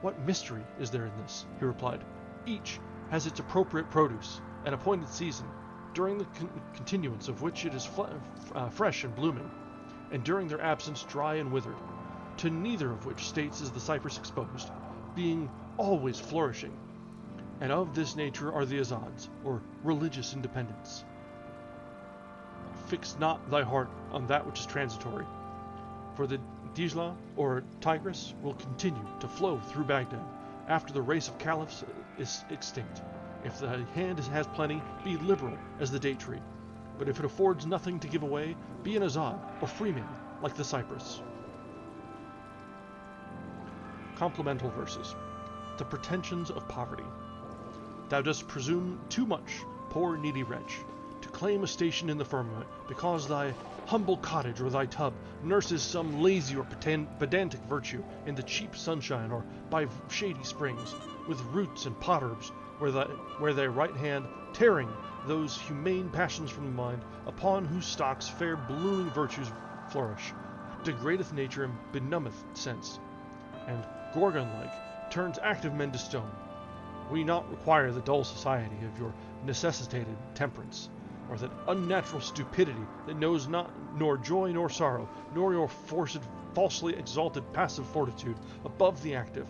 What mystery is there in this? He replied. Each has its appropriate produce, an appointed season, during the continuance of which it is fresh and blooming, and during their absence dry and withered. To neither of which states is the cypress exposed, being always flourishing. And of this nature are the azads, or religious independence. Fix not thy heart on that which is transitory, for the Dijla, or Tigris, will continue to flow through Baghdad, after the race of caliphs is extinct. If thy hand has plenty, be liberal as the date tree. But if it affords nothing to give away, be an azad, or freeman, like the cypress. Complemental verses. The pretensions of poverty. Thou dost presume too much, poor needy wretch, to claim a station in the firmament, because thy humble cottage or thy tub nurses some lazy or pedantic virtue in the cheap sunshine or by shady springs, with roots and pot herbs, where thy right hand, tearing those humane passions from the mind, upon whose stocks fair blooming virtues flourish, degradeth nature and benumbeth sense, and, Gorgon-like, turns active men to stone. We not require the dull society of your necessitated temperance, or that unnatural stupidity that knows not nor joy nor sorrow, nor your forced, falsely exalted passive fortitude above the active.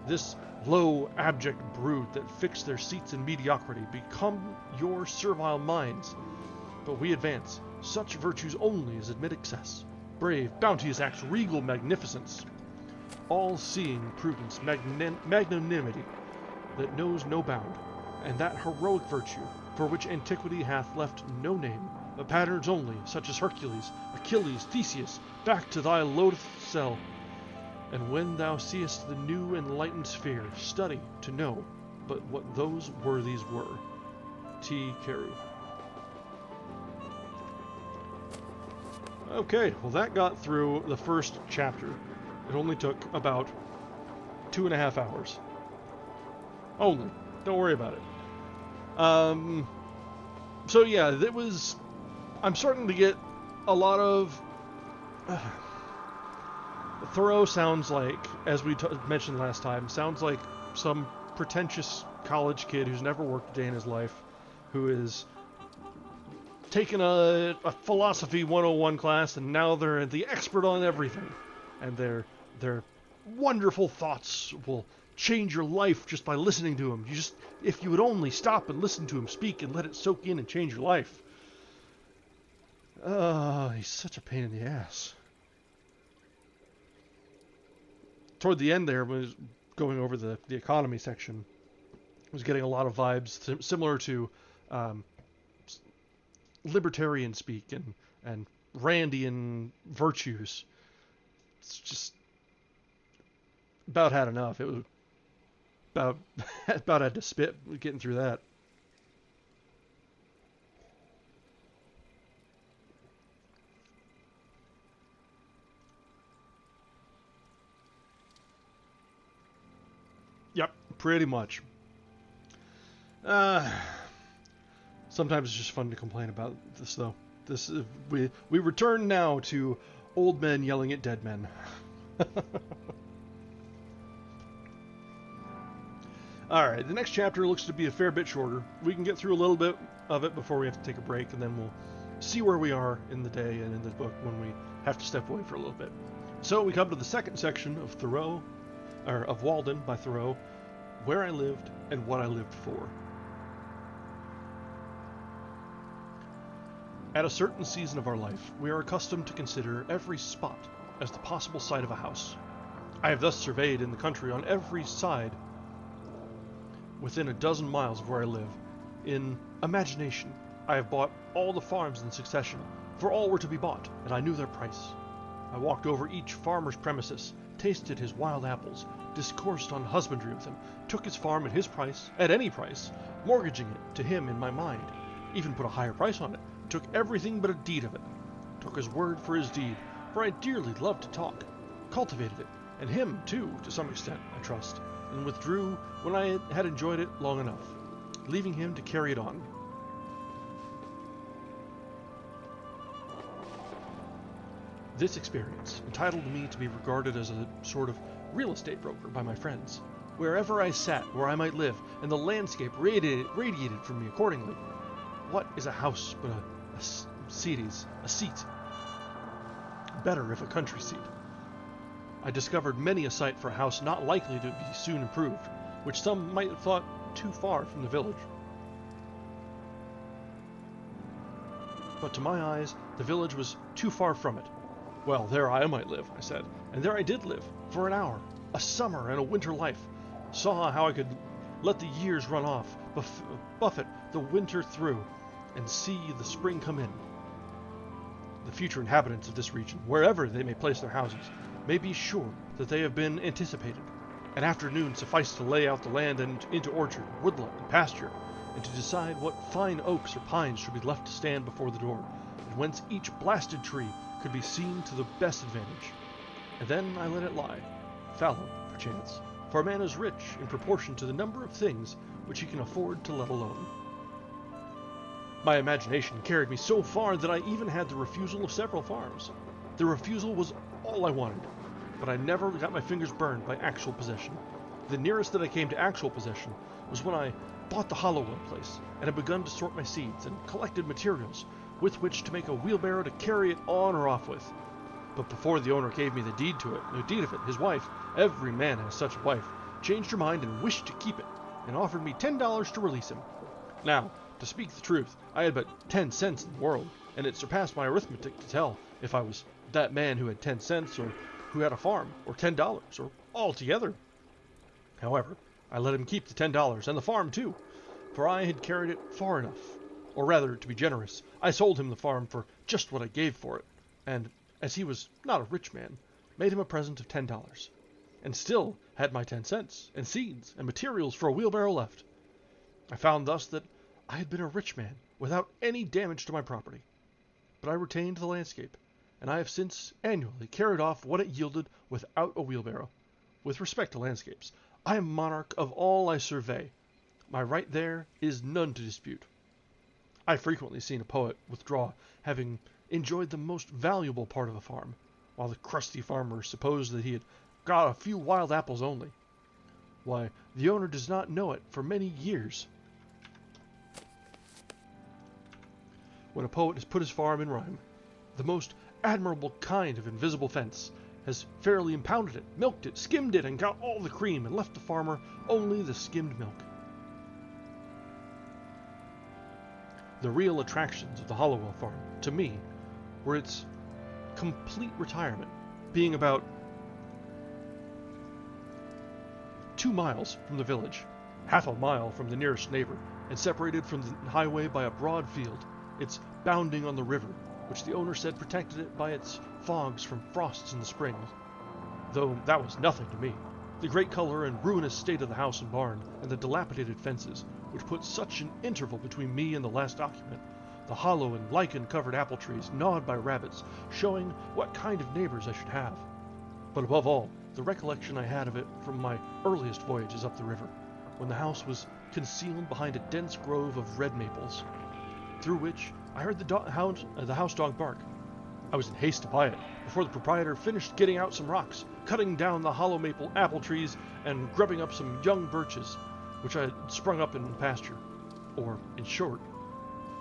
This low, abject brood that fix their seats in mediocrity become your servile minds. But we advance such virtues only as admit excess, brave, bounteous acts, regal magnificence, all-seeing prudence, magnanimity that knows no bound, and that heroic virtue for which antiquity hath left no name, but patterns only, such as Hercules, Achilles, Theseus, back to thy loathsome cell. And when thou seest the new enlightened sphere, study to know but what those worthies were. T. Carew. Okay, well that got through the first chapter. It only took about 2.5 hours. Only. Don't worry about it. So yeah, that was... I'm starting to get a lot of... Thoreau sounds like, as we mentioned last time, sounds like some pretentious college kid who's never worked a day in his life, who is taking a philosophy 101 class, and now they're the expert on everything. And they're Their wonderful thoughts will change your life just by listening to him. If you would only stop and listen to him speak and let it soak in and change your life. He's such a pain in the ass. Toward the end there, when I was going over the economy section, I was getting a lot of vibes similar to libertarian speak and Randian virtues. It's just about had enough. It was about had to spit getting through that. Yep, pretty much. Sometimes it's just fun to complain about this, though. We return now to old men yelling at dead men. Alright, the next chapter looks to be a fair bit shorter. We can get through a little bit of it before we have to take a break, and then we'll see where we are in the day and in the book when we have to step away for a little bit. So we come to the second section of of Walden by Thoreau, Where I Lived and What I Lived For. At a certain season of our life, we are accustomed to consider every spot as the possible site of a house. I have thus surveyed in the country on every side within a dozen miles of where I live. In imagination, I have bought all the farms in succession, for all were to be bought, and I knew their price. I walked over each farmer's premises, tasted his wild apples, discoursed on husbandry with him, took his farm at his price, at any price, mortgaging it to him in my mind, even put a higher price on it, took everything but a deed of it, took his word for his deed, for I dearly loved to talk, cultivated it, and him, too, to some extent, I trust, and withdrew when I had enjoyed it long enough, leaving him to carry it on. This experience entitled me to be regarded as a sort of real estate broker by my friends. Wherever I sat, where I might live, and the landscape radiated from me accordingly. What is a house but a seat? Better if a country seat. I discovered many a site for a house not likely to be soon improved, which some might have thought too far from the village. But to my eyes, the village was too far from it. Well, there I might live, I said, and there I did live, for an hour, a summer and a winter life. Saw how I could let the years run off, buffet the winter through, and see the spring come in. The future inhabitants of this region, wherever they may place their houses, may be sure that they have been anticipated. An afternoon sufficed to lay out the land and into orchard, woodland, and pasture, and to decide what fine oaks or pines should be left to stand before the door, and whence each blasted tree could be seen to the best advantage. And then I let it lie, fallow, perchance, for a man is rich in proportion to the number of things which he can afford to let alone. My imagination carried me so far that I even had the refusal of several farms. The refusal was all I wanted, but I never got my fingers burned by actual possession. The nearest that I came to actual possession was when I bought the Hollowell place and had begun to sort my seeds and collected materials with which to make a wheelbarrow to carry it on or off with. But before the owner gave me the deed of it, his wife, every man has such a wife, changed her mind and wished to keep it, and offered me $10 to release him. Now, to speak the truth, I had but 10 cents in the world, and it surpassed my arithmetic to tell if I was that man who had 10 cents, or who had a farm, or $10, or all together. However, I let him keep the $10 and the farm too, for I had carried it far enough. Or rather, to be generous, I sold him the farm for just what I gave for it, and, as he was not a rich man, made him a present of $10, and still had my 10 cents, and seeds, and materials for a wheelbarrow left. I found thus that I had been a rich man, without any damage to my property. But I retained the landscape, and I have since annually carried off what it yielded without a wheelbarrow. With respect to landscapes, I am monarch of all I survey. My right there is none to dispute. I have frequently seen a poet withdraw, having enjoyed the most valuable part of a farm, while the crusty farmer supposed that he had got a few wild apples only. Why, the owner does not know it for many years. When a poet has put his farm in rhyme, the most admirable kind of invisible fence, has fairly impounded it, milked it, skimmed it, and got all the cream, and left the farmer only the skimmed milk. The real attractions of the Hollowell farm, to me, were its complete retirement, being about 2 miles from the village, half a mile from the nearest neighbor, and separated from the highway by a broad field, its bounding on the river, which the owner said protected it by its fogs from frosts in the spring, though that was nothing to me. The great color and ruinous state of the house and barn, and the dilapidated fences, which put such an interval between me and the last occupant, the hollow and lichen-covered apple trees gnawed by rabbits, showing what kind of neighbors I should have. But above all, the recollection I had of it from my earliest voyages up the river, when the house was concealed behind a dense grove of red maples, through which I heard the house dog bark. I was in haste to buy it, before the proprietor finished getting out some rocks, cutting down the hollow maple apple trees, and grubbing up some young birches, which I had sprung up in the pasture, or, in short,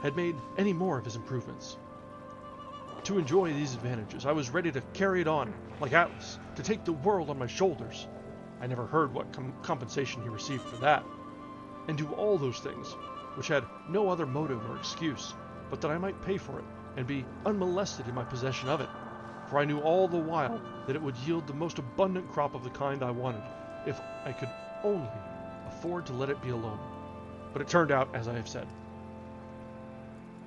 had made any more of his improvements. To enjoy these advantages, I was ready to carry it on, like Atlas, to take the world on my shoulders. I never heard what compensation he received for that, and do all those things, which had no other motive or excuse, but that I might pay for it, and be unmolested in my possession of it, for I knew all the while that it would yield the most abundant crop of the kind I wanted, if I could only afford to let it be alone. But it turned out as I have said.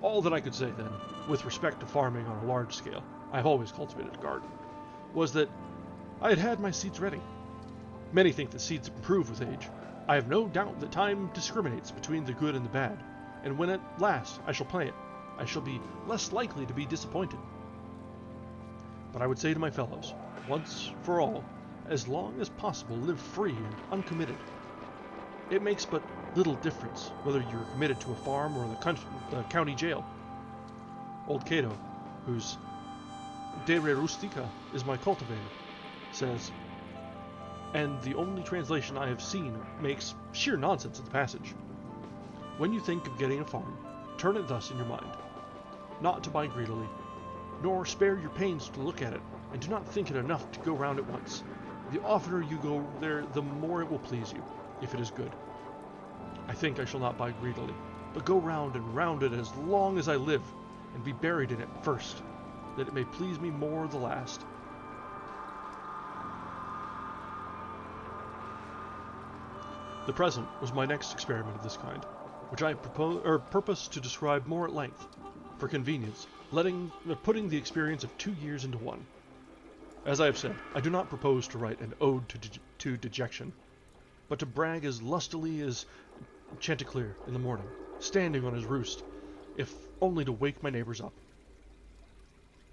All that I could say then, with respect to farming on a large scale, I have always cultivated a garden, was that I had had my seeds ready. Many think that seeds improve with age. I have no doubt that time discriminates between the good and the bad, and when at last I shall plant, I shall be less likely to be disappointed. But I would say to my fellows, once for all, as long as possible live free and uncommitted. It makes but little difference whether you're committed to a farm or the county jail. Old Cato, whose De Re Rustica is my cultivator, says, and the only translation I have seen makes sheer nonsense of the passage. When you think of getting a farm, turn it thus in your mind, not to buy greedily, nor spare your pains to look at it, and do not think it enough to go round it once. The oftener you go there, the more it will please you, if it is good. I think I shall not buy greedily, but go round and round it as long as I live, and be buried in it first, that it may please me more the last. The present was my next experiment of this kind, which I purpose to describe more at length, for convenience, putting the experience of 2 years into one. As I have said, I do not propose to write an ode to dejection, but to brag as lustily as Chanticleer in the morning, standing on his roost, if only to wake my neighbors up.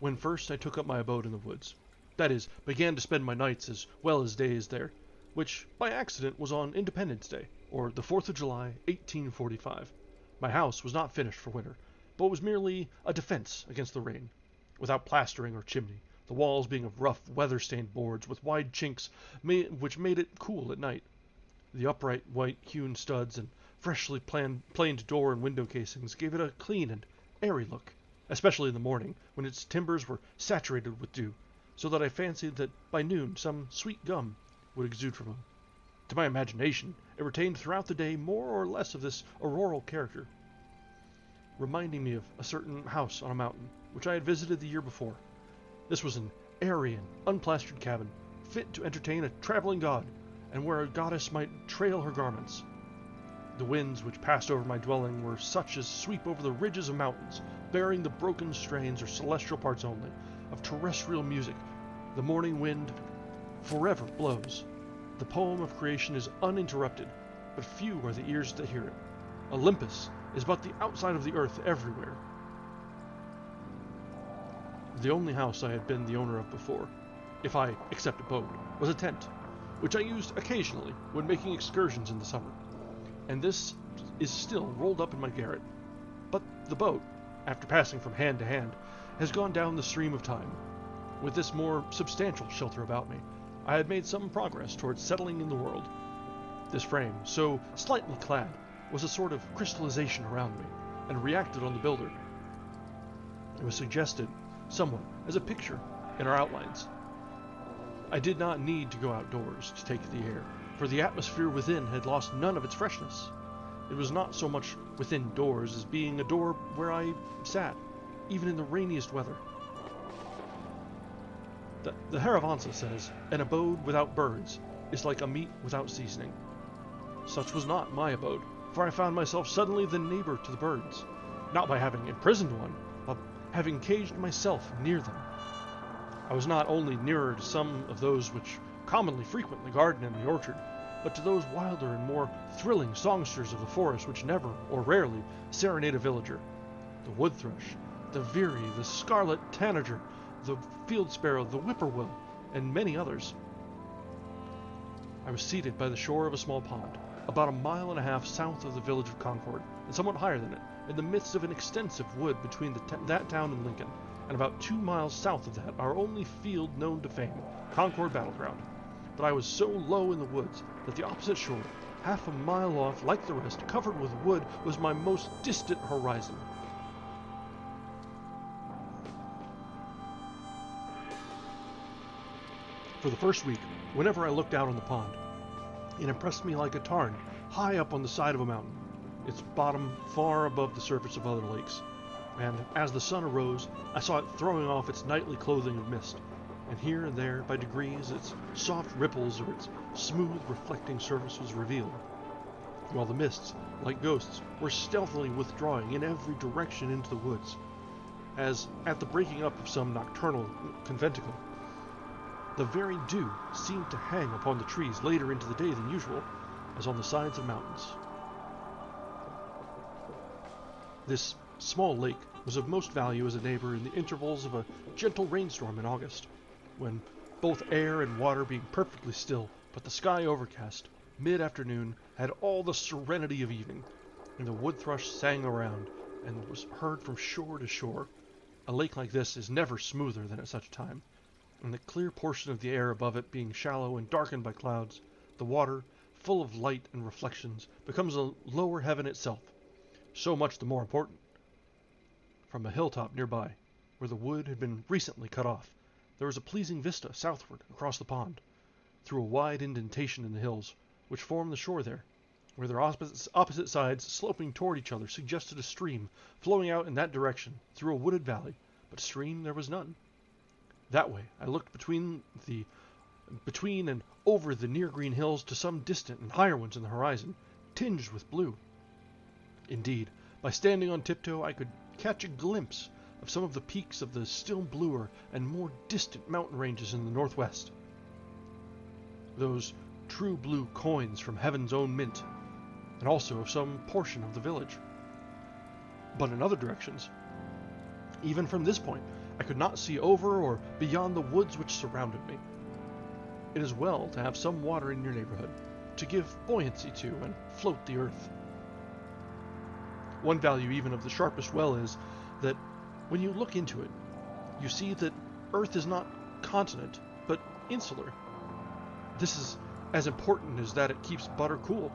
When first I took up my abode in the woods, that is, began to spend my nights as well as days there, which by accident was on Independence Day, or the 4th of July, 1845. My house was not finished for winter, but was merely a defense against the rain, without plastering or chimney, the walls being of rough, weather-stained boards with wide chinks which made it cool at night. The upright white-hewn studs and freshly planed door and window casings gave it a clean and airy look, especially in the morning, when its timbers were saturated with dew, so that I fancied that by noon some sweet gum would exude from them. To my imagination, it retained throughout the day more or less of this auroral character, reminding me of a certain house on a mountain, which I had visited the year before. This was an airy and unplastered cabin, fit to entertain a traveling god, and where a goddess might trail her garments. The winds which passed over my dwelling were such as sweep over the ridges of mountains, bearing the broken strains or celestial parts only, of terrestrial music. The morning wind forever blows. The poem of creation is uninterrupted, but few are the ears that hear it. Olympus is but the outside of the earth everywhere. The only house I had been the owner of before, if I except a boat, was a tent, which I used occasionally when making excursions in the summer, and this is still rolled up in my garret. But the boat, after passing from hand to hand, has gone down the stream of time. With this more substantial shelter about me, I had made some progress towards settling in the world. This frame, so slightly clad, was a sort of crystallization around me, and reacted on the builder. It was suggested somewhat as a picture in our outlines. I did not need to go outdoors to take the air, for the atmosphere within had lost none of its freshness. It was not so much within doors as being a door where I sat, even in the rainiest weather. The Haravansa says, an abode without birds is like a meat without seasoning. Such was not my abode, for I found myself suddenly the neighbor to the birds, not by having imprisoned one, but having caged myself near them. I was not only nearer to some of those which commonly frequent the garden and the orchard, but to those wilder and more thrilling songsters of the forest which never, or rarely, serenade a villager. The wood thrush, the veery, the scarlet tanager, the field sparrow, the whippoorwill, and many others. I was seated by the shore of a small pond, about a mile and a half south of the village of Concord, and somewhat higher than it, in the midst of an extensive wood between that town and Lincoln, and about 2 miles south of that, our only field known to fame, Concord Battleground. But I was so low in the woods that the opposite shore, half a mile off, like the rest, covered with wood, was my most distant horizon. For the first week, whenever I looked out on the pond, it impressed me like a tarn, high up on the side of a mountain, its bottom far above the surface of other lakes. And as the sun arose, I saw it throwing off its nightly clothing of mist, and here and there, by degrees, its soft ripples or its smooth, reflecting surface was revealed, while the mists, like ghosts, were stealthily withdrawing in every direction into the woods, as at the breaking up of some nocturnal conventicle. The very dew seemed to hang upon the trees later into the day than usual, as on the sides of mountains. This small lake was of most value as a neighbor in the intervals of a gentle rainstorm in August, when, both air and water being perfectly still, but the sky overcast, mid-afternoon had all the serenity of evening, and the wood thrush sang around, and was heard from shore to shore. A lake like this is never smoother than at such a time, and the clear portion of the air above it being shallow and darkened by clouds, the water, full of light and reflections, becomes a lower heaven itself, so much the more important. From a hilltop nearby, where the wood had been recently cut off, there was a pleasing vista southward across the pond, through a wide indentation in the hills, which formed the shore there, where their opposite sides sloping toward each other suggested a stream flowing out in that direction through a wooded valley, but stream there was none. That way I looked between and over the near green hills to some distant and higher ones in the horizon, tinged with blue. Indeed, by standing on tiptoe I could catch a glimpse of some of the peaks of the still bluer and more distant mountain ranges in the northwest. Those true blue coins from heaven's own mint, and also of some portion of the village. But in other directions, even from this point, I could not see over or beyond the woods which surrounded me. It is well to have some water in your neighborhood, to give buoyancy to and float the earth. One value even of the sharpest well is that when you look into it, you see that earth is not continent, but insular. This is as important as that it keeps butter cool.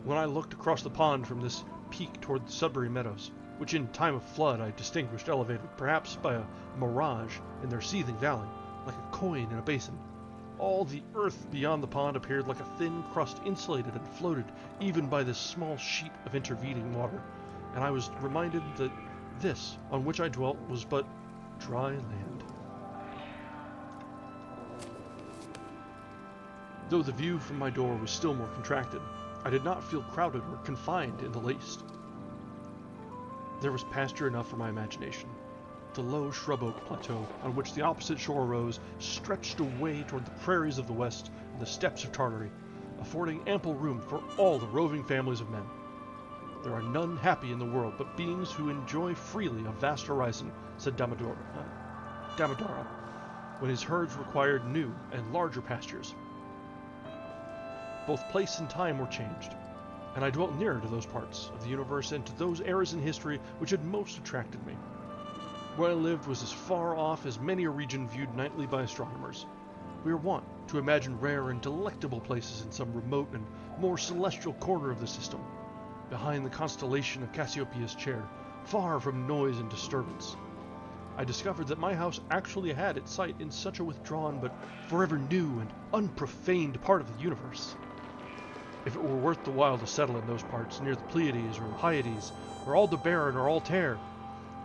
When I looked across the pond from this peak toward the Sudbury Meadows, which in time of flood I distinguished elevated perhaps by a mirage in their seething valley, like a coin in a basin, all the earth beyond the pond appeared like a thin crust insulated and floated even by this small sheet of intervening water, and I was reminded that this, on which I dwelt, was but dry land. Though the view from my door was still more contracted, I did not feel crowded or confined in the least. There was pasture enough for my imagination. The low shrub oak plateau on which the opposite shore rose stretched away toward the prairies of the west and the steppes of Tartary, affording ample room for all the roving families of men. There are none happy in the world but beings who enjoy freely a vast horizon, said Damodara, when his herds required new and larger pastures. Both place and time were changed, and I dwelt nearer to those parts of the universe and to those eras in history which had most attracted me. Where I lived was as far off as many a region viewed nightly by astronomers. We are wont to imagine rare and delectable places in some remote and more celestial corner of the system, behind the constellation of Cassiopeia's chair, far from noise and disturbance. I discovered that my house actually had its site in such a withdrawn but forever new and unprofaned part of the universe. If it were worth the while to settle in those parts near the Pleiades or the Hyades, or Aldebaran or Altair,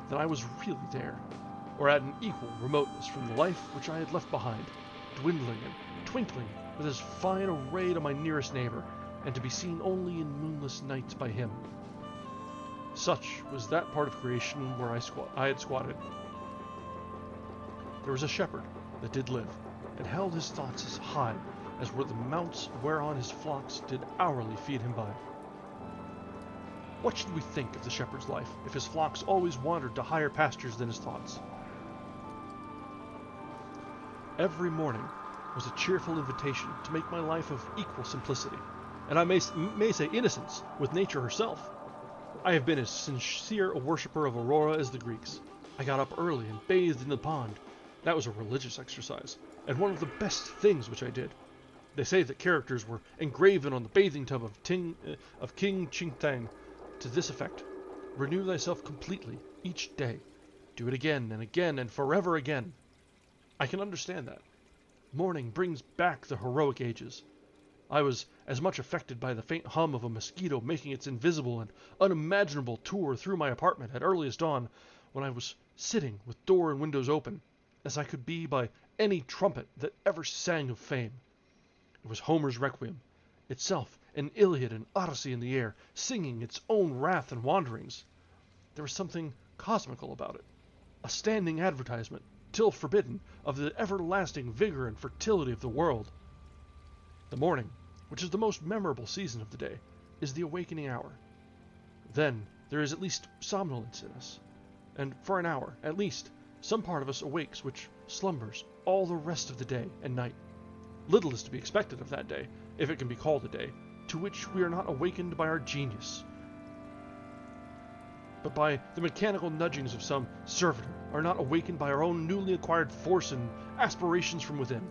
then I was really there, or at an equal remoteness from the life which I had left behind, dwindling and twinkling with as fine a ray to my nearest neighbor, and to be seen only in moonless nights by him. Such was that part of creation where I had squatted. There was a shepherd that did live, and held his thoughts as high as were the mounts whereon his flocks did hourly feed him by. What should we think of the shepherd's life, if his flocks always wandered to higher pastures than his thoughts? Every morning was a cheerful invitation to make my life of equal simplicity, and I may say innocence, with nature herself. I have been as sincere a worshipper of Aurora as the Greeks. I got up early and bathed in the pond. That was a religious exercise, and one of the best things which I did. They say that characters were engraven on the bathing tub of King Chingtang to this effect: renew thyself completely each day. Do it again and again and forever again. I can understand that. Morning brings back the heroic ages. I was as much affected by the faint hum of a mosquito making its invisible and unimaginable tour through my apartment at earliest dawn, when I was sitting with door and windows open, as I could be by any trumpet that ever sang of fame. It was Homer's Requiem, itself an Iliad and Odyssey in the air, singing its own wrath and wanderings. There was something cosmical about it, a standing advertisement, till forbidden, of the everlasting vigor and fertility of the world. The morning, which is the most memorable season of the day, is the awakening hour. Then there is at least somnolence in us, and for an hour, at least, some part of us awakes which slumbers all the rest of the day and night. Little is to be expected of that day, if it can be called a day, to which we are not awakened by our genius, but by the mechanical nudgings of some servitor, are not awakened by our own newly acquired force and aspirations from within,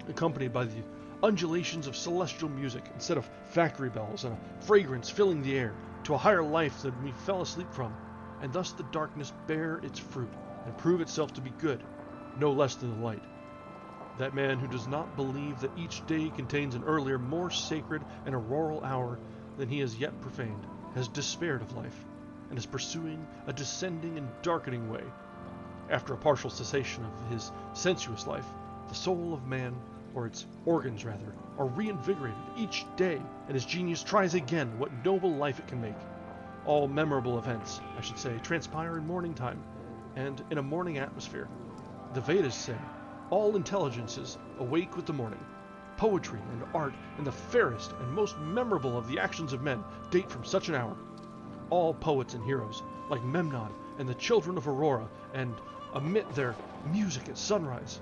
accompanied by the undulations of celestial music instead of factory bells, and a fragrance filling the air, to a higher life than we fell asleep from, and thus the darkness bear its fruit, and prove itself to be good, no less than the light. That man who does not believe that each day contains an earlier, more sacred and auroral hour than he has yet profaned, has despaired of life, and is pursuing a descending and darkening way. After a partial cessation of his sensuous life, the soul of man, or its organs rather, are reinvigorated each day, and his genius tries again what noble life it can make. All memorable events, I should say, transpire in morning time, and in a morning atmosphere. The Vedas say, all intelligences awake with the morning. Poetry and art and the fairest and most memorable of the actions of men date from such an hour. All poets and heroes, like Memnon and the children of Aurora, and emit their music at sunrise.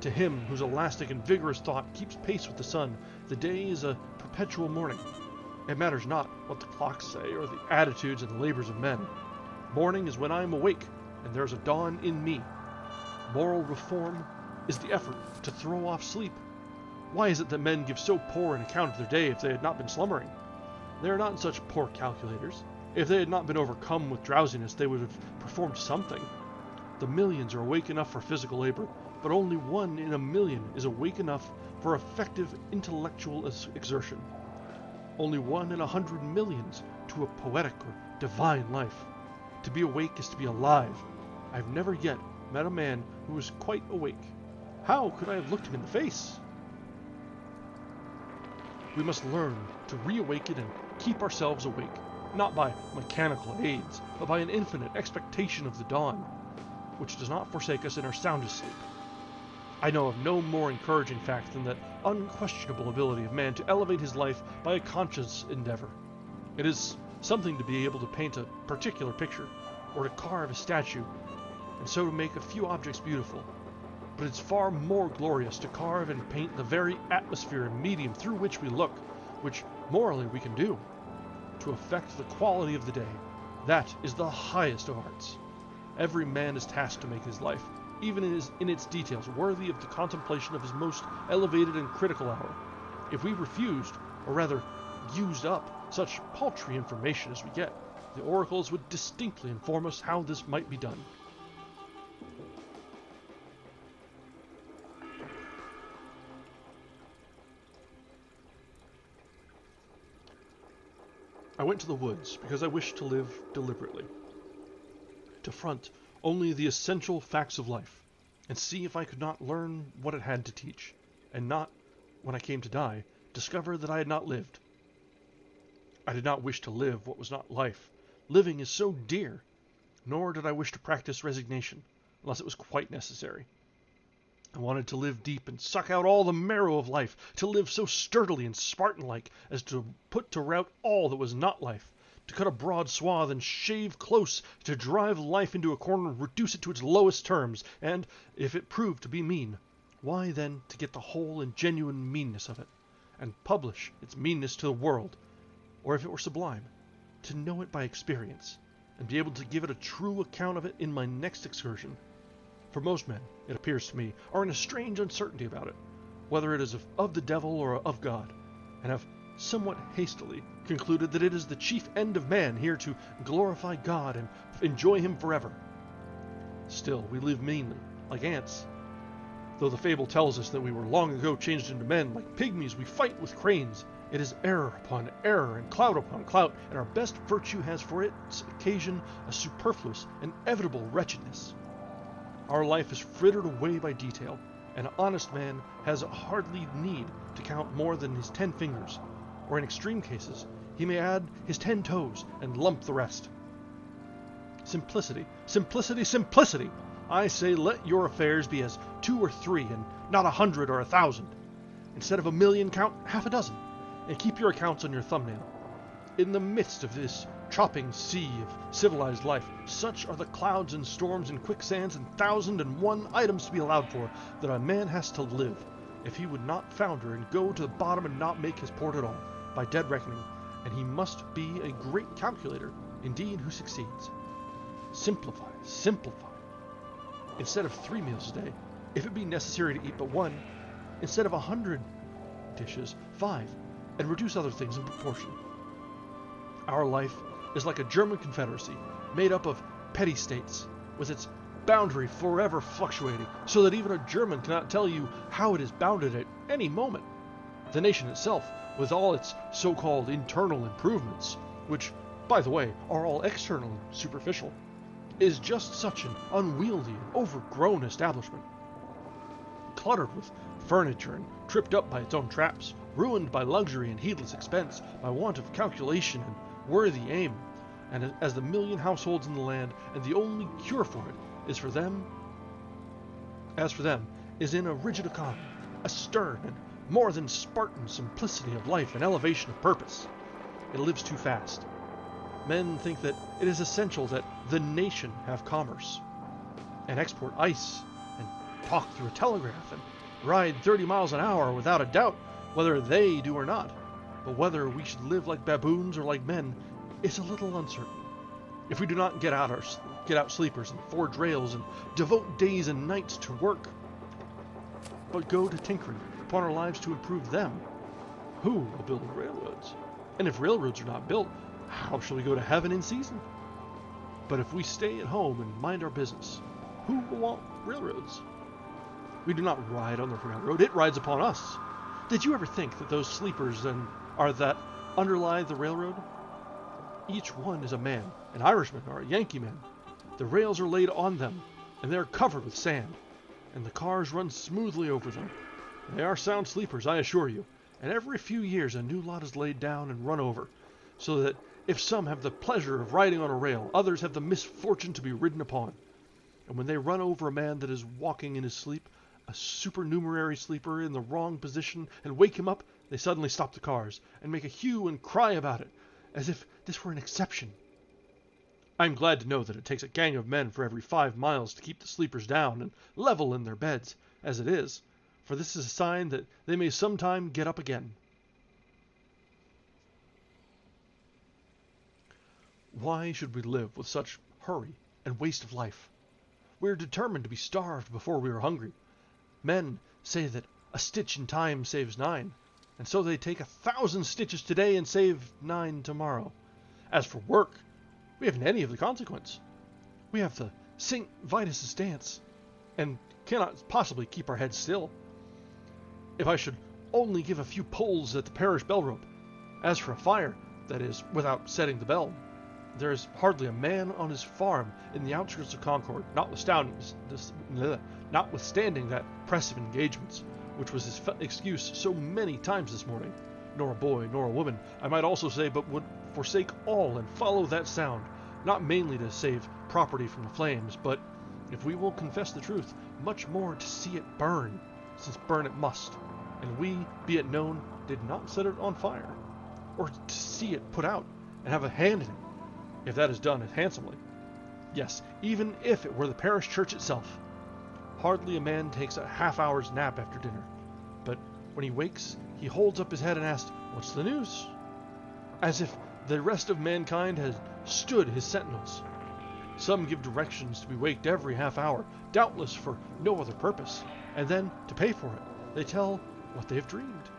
To him whose elastic and vigorous thought keeps pace with the sun, the day is a perpetual morning. It matters not what the clocks say or the attitudes and labors of men. Morning is when I am awake, and there is a dawn in me. Moral reform is the effort to throw off sleep. Why is it that men give so poor an account of their day if they had not been slumbering? They are not such poor calculators. If they had not been overcome with drowsiness, they would have performed something. The millions are awake enough for physical labor, but only 1 in a million is awake enough for effective intellectual exertion. Only 1 in 100 millions to a poetic or divine life. To be awake is to be alive. I have never yet met a man who was quite awake. How could I have looked him in the face? We must learn to reawaken and keep ourselves awake, not by mechanical aids, but by an infinite expectation of the dawn, which does not forsake us in our soundest sleep. I know of no more encouraging fact than that unquestionable ability of man to elevate his life by a conscious endeavor. It is something to be able to paint a particular picture, or to carve a statue, and so to make a few objects beautiful. But it's far more glorious to carve and paint the very atmosphere and medium through which we look, which morally we can do, to affect the quality of the day. That is the highest of arts. Every man is tasked to make his life, even in its details, worthy of the contemplation of his most elevated and critical hour. If we refused, or rather used up, such paltry information as we get, the oracles would distinctly inform us how this might be done. I went to the woods because I wished to live deliberately, to front only the essential facts of life, and see if I could not learn what it had to teach, and not, when I came to die, discover that I had not lived. I did not wish to live what was not life. Living is so dear. Nor did I wish to practice resignation, unless it was quite necessary. I wanted to live deep and suck out all the marrow of life, to live so sturdily and Spartan-like as to put to rout all that was not life, to cut a broad swath and shave close, to drive life into a corner and reduce it to its lowest terms, and, if it proved to be mean, why then to get the whole and genuine meanness of it, and publish its meanness to the world, or if it were sublime, to know it by experience, and be able to give it a true account of it in my next excursion. For most men, it appears to me, are in a strange uncertainty about it, whether it is of the devil or of God, and have somewhat hastily concluded that it is the chief end of man here to glorify God and enjoy him forever. Still, we live meanly, like ants. Though the fable tells us that we were long ago changed into men, like pygmies we fight with cranes. It is error upon error and clout upon clout, and our best virtue has for its occasion a superfluous, inevitable wretchedness. Our life is frittered away by detail. An honest man has hardly need to count more than his 10 fingers, or in extreme cases, he may add his 10 toes and lump the rest. Simplicity, simplicity, simplicity! I say let your affairs be as 2 or 3, and not 100 or 1,000. Instead of 1,000,000, count half a dozen, and keep your accounts on your thumbnail. In the midst of this chopping sea of civilized life, such are the clouds and storms and quicksands and 1,001 items to be allowed for, that a man has to live, if he would not founder and go to the bottom and not make his port at all, by dead reckoning, and he must be a great calculator, indeed, who succeeds. Simplify, simplify. Instead of 3 meals a day, if it be necessary to eat but 1, instead of 100 dishes, 5, and reduce other things in proportion. Our life is like a German confederacy, made up of petty states, with its boundary forever fluctuating, so that even a German cannot tell you how it is bounded at any moment. The nation itself, with all its so-called internal improvements, which, by the way, are all external and superficial, is just such an unwieldy and overgrown establishment, cluttered with furniture and tripped up by its own traps, ruined by luxury and heedless expense, by want of calculation and worthy aim, and as the 1,000,000 households in the land, and the only cure for it is for them, is in a rigid economy, a stern and more than Spartan simplicity of life and elevation of purpose. It lives too fast. Men think that it is essential that the nation have commerce, and export ice, and talk through a telegraph, and ride 30 miles an hour without a doubt, whether they do or not. But whether we should live like baboons or like men is a little uncertain. If we do not get out sleepers and forge rails and devote days and nights to work, but go to tinkering upon our lives to improve them, who will build railroads? And if railroads are not built, how shall we go to heaven in season? But if we stay at home and mind our business, who will want railroads? We do not ride on the railroad, it rides upon us. Did you ever think that those sleepers then are that underlie the railroad? Each one is a man, an Irishman or a Yankee man. The rails are laid on them, and they are covered with sand, and the cars run smoothly over them. They are sound sleepers, I assure you, and every few years a new lot is laid down and run over, so that if some have the pleasure of riding on a rail, others have the misfortune to be ridden upon. And when they run over a man that is walking in his sleep, a supernumerary sleeper in the wrong position, and wake him up, they suddenly stop the cars, and make a hue and cry about it, as if this were an exception. I am glad to know that it takes a gang of men for every 5 miles to keep the sleepers down and level in their beds, as it is, for this is a sign that they may sometime get up again. Why should we live with such hurry and waste of life? We are determined to be starved before we are hungry. Men say that a stitch in time saves 9, and so they take 1,000 stitches today and save 9 tomorrow. As for work, we haven't any of the consequence. We have the St. Vitus's dance, and cannot possibly keep our heads still. If I should only give a few pulls at the parish bell rope, as for a fire, That is, without setting the bell. There is hardly a man on his farm in the outskirts of Concord, notwithstanding that press of engagements, which was his excuse so many times this morning, nor a boy, nor a woman, I might also say, but would forsake all and follow that sound, not mainly to save property from the flames, but, if we will confess the truth, much more to see it burn, since burn it must, and we, be it known, did not set it on fire, or to see it put out, and have a hand in it, if that is done handsomely. Yes, even if it were the parish church itself. Hardly a man takes a half-hour's nap after dinner, but when he wakes, he holds up his head and asks, "What's the news?" As if the rest of mankind had stood his sentinels. Some give directions to be waked every half hour, doubtless for no other purpose, and then, to pay for it, they tell what they have dreamed.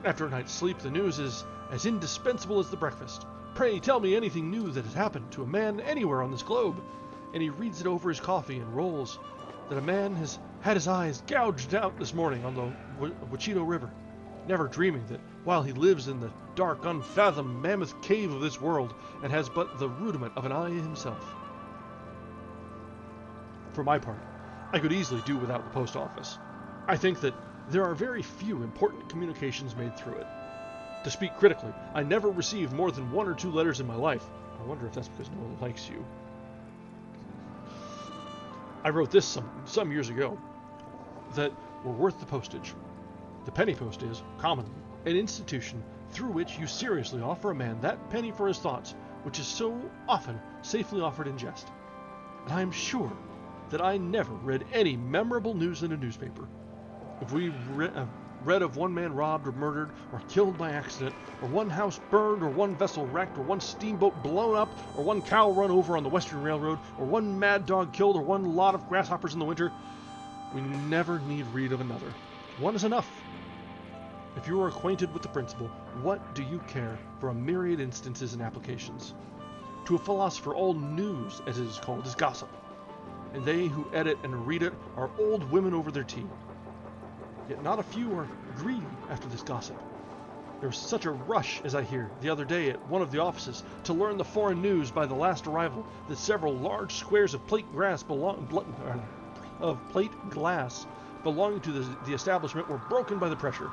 After a night's sleep, the news is as indispensable as the breakfast. Pray tell me anything new that has happened to a man anywhere on this globe. And he reads it over his coffee and rolls that a man has had his eyes gouged out this morning on the Wachito River, never dreaming that while he lives in the dark, unfathomed mammoth cave of this world and has but the rudiment of an eye himself. For my part, I could easily do without the post office. I think that there are very few important communications made through it. To speak critically, I never received more than 1 or 2 letters in my life. I wonder if that's because no one likes you. I wrote this some years ago, that were worth the postage. The penny post is, commonly, an institution through which you seriously offer a man that penny for his thoughts, which is so often safely offered in jest. And I am sure that I never read any memorable news in a newspaper. If we read of one man robbed or murdered or killed by accident, or one house burned, or one vessel wrecked, or one steamboat blown up, or one cow run over on the Western Railroad, or one mad dog killed, or one lot of grasshoppers in the winter, we never need read of another. One is enough. If you are acquainted with the principle, what do you care for a myriad instances and applications? To a philosopher, all news, as it is called, is gossip, and they who edit and read it are old women over their tea. Yet not a few are greedy after this gossip. There was such a rush, as I hear, the other day at one of the offices to learn the foreign news by the last arrival that several large squares of plate glass belonging to the establishment were broken by the pressure.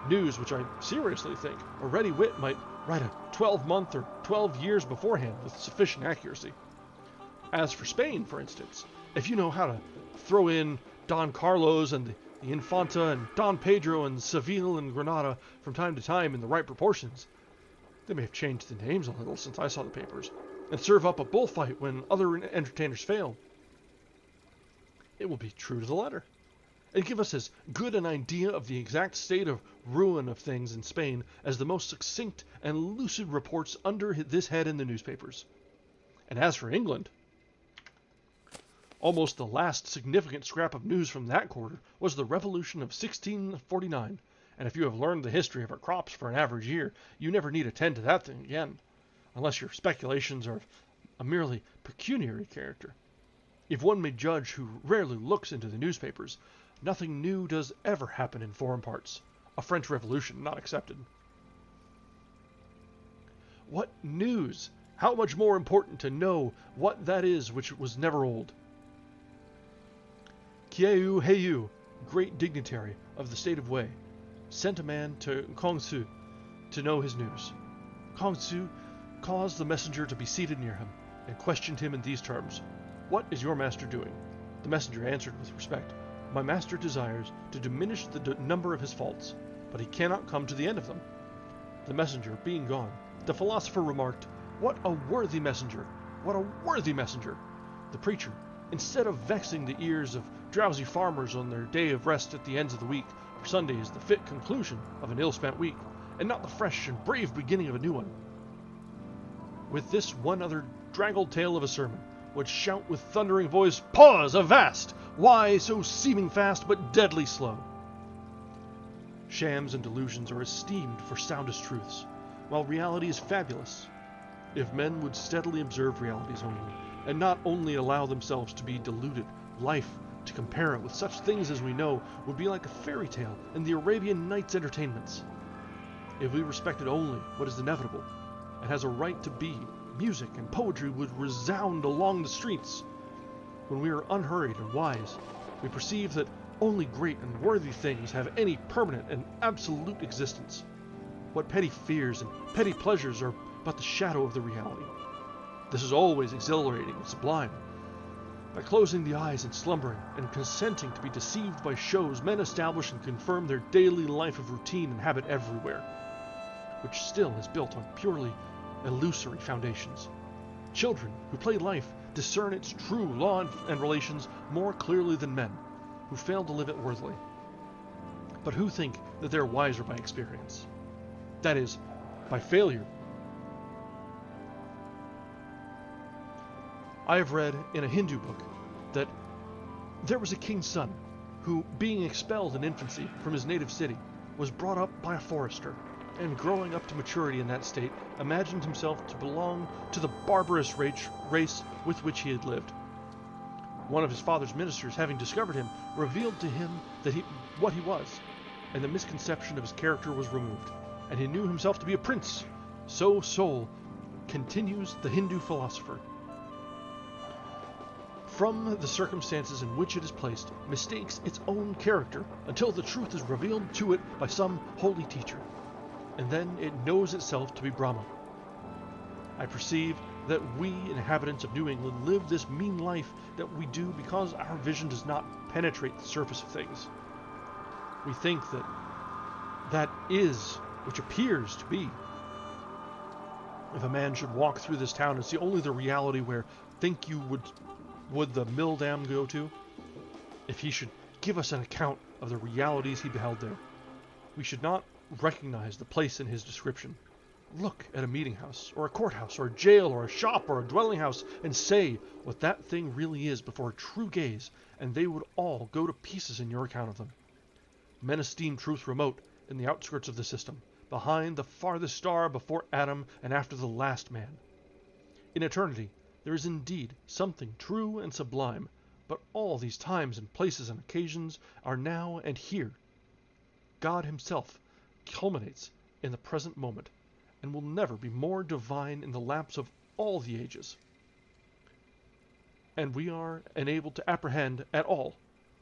News which I seriously think a ready wit might write a 12-month or 12 years beforehand with sufficient accuracy. As for Spain, for instance, if you know how to throw in Don Carlos and the Infanta and Don Pedro and Seville and Granada from time to time in the right proportions, they may have changed the names a little since I saw the papers, and serve up a bullfight when other entertainers fail, it will be true to the letter, and give us as good an idea of the exact state of ruin of things in Spain as the most succinct and lucid reports under this head in the newspapers. And as for England, almost the last significant scrap of news from that quarter was the Revolution of 1649, and if you have learned the history of our crops for an average year, you never need attend to that thing again, unless your speculations are of a merely pecuniary character. If one may judge who rarely looks into the newspapers, nothing new does ever happen in foreign parts, a French Revolution not excepted. What news? How much more important to know what that is which was never old. Kieu Heiu, great dignitary of the state of Wei, sent a man to Kongsu to know his news. Kongsu caused the messenger to be seated near him, and questioned him in these terms: "What is your master doing?" The messenger answered with respect: "My master desires to diminish the number of his faults, but he cannot come to the end of them." The messenger being gone, the philosopher remarked, "What a worthy messenger! What a worthy messenger!" The preacher, instead of vexing the ears of drowsy farmers on their day of rest at the ends of the week, for Sunday is the fit conclusion of an ill-spent week, and not the fresh and brave beginning of a new one, with this one other draggled tale of a sermon, would shout with thundering voice, "Pause, avast! Why so seeming fast, but deadly slow?" Shams and delusions are esteemed for soundest truths, while reality is fabulous. If men would steadily observe realities only, and not only allow themselves to be deluded, life, to compare it with such things as we know, would be like a fairy tale in the Arabian Nights entertainments. if we respected only what is inevitable and has a right to be, music and poetry would resound along the streets. When we are unhurried and wise, we perceive that only great and worthy things have any permanent and absolute existence. What petty fears and petty pleasures are but the shadow of the reality. This is always exhilarating and sublime. By closing the eyes and slumbering, and consenting to be deceived by shows, men establish and confirm their daily life of routine and habit everywhere, which still is built on purely illusory foundations. Children who play life discern its true law and relations more clearly than men, who fail to live it worthily, but who think that they are wiser by experience. That is, by failure. I have read in a Hindu book that there was a king's son who, being expelled in infancy from his native city, was brought up by a forester, and growing up to maturity in that state, imagined himself to belong to the barbarous race with which he had lived. One of his father's ministers, having discovered him, revealed to him that what he was, and the misconception of his character was removed, and he knew himself to be a prince. So soul, continues the Hindu philosopher, from the circumstances in which it is placed, mistakes its own character until the truth is revealed to it by some holy teacher, and then it knows itself to be Brahma. I perceive that we inhabitants of New England live this mean life that we do because our vision does not penetrate the surface of things. We think that that is which appears to be. If a man should walk through this town and see only the reality where think you would the mill dam go to? If he should give us an account of the realities he beheld there, we should not recognize the place in his description. Look at a meeting house, or a courthouse, or a jail, or a shop, or a dwelling house, and say what that thing really is before a true gaze, and they would all go to pieces in your account of them. Men esteem truth remote, in the outskirts of the system, behind the farthest star, before Adam, and after the last man. In eternity, there is indeed something true and sublime, but all these times and places and occasions are now and here. God himself culminates in the present moment, and will never be more divine in the lapse of all the ages. And we are enabled to apprehend at all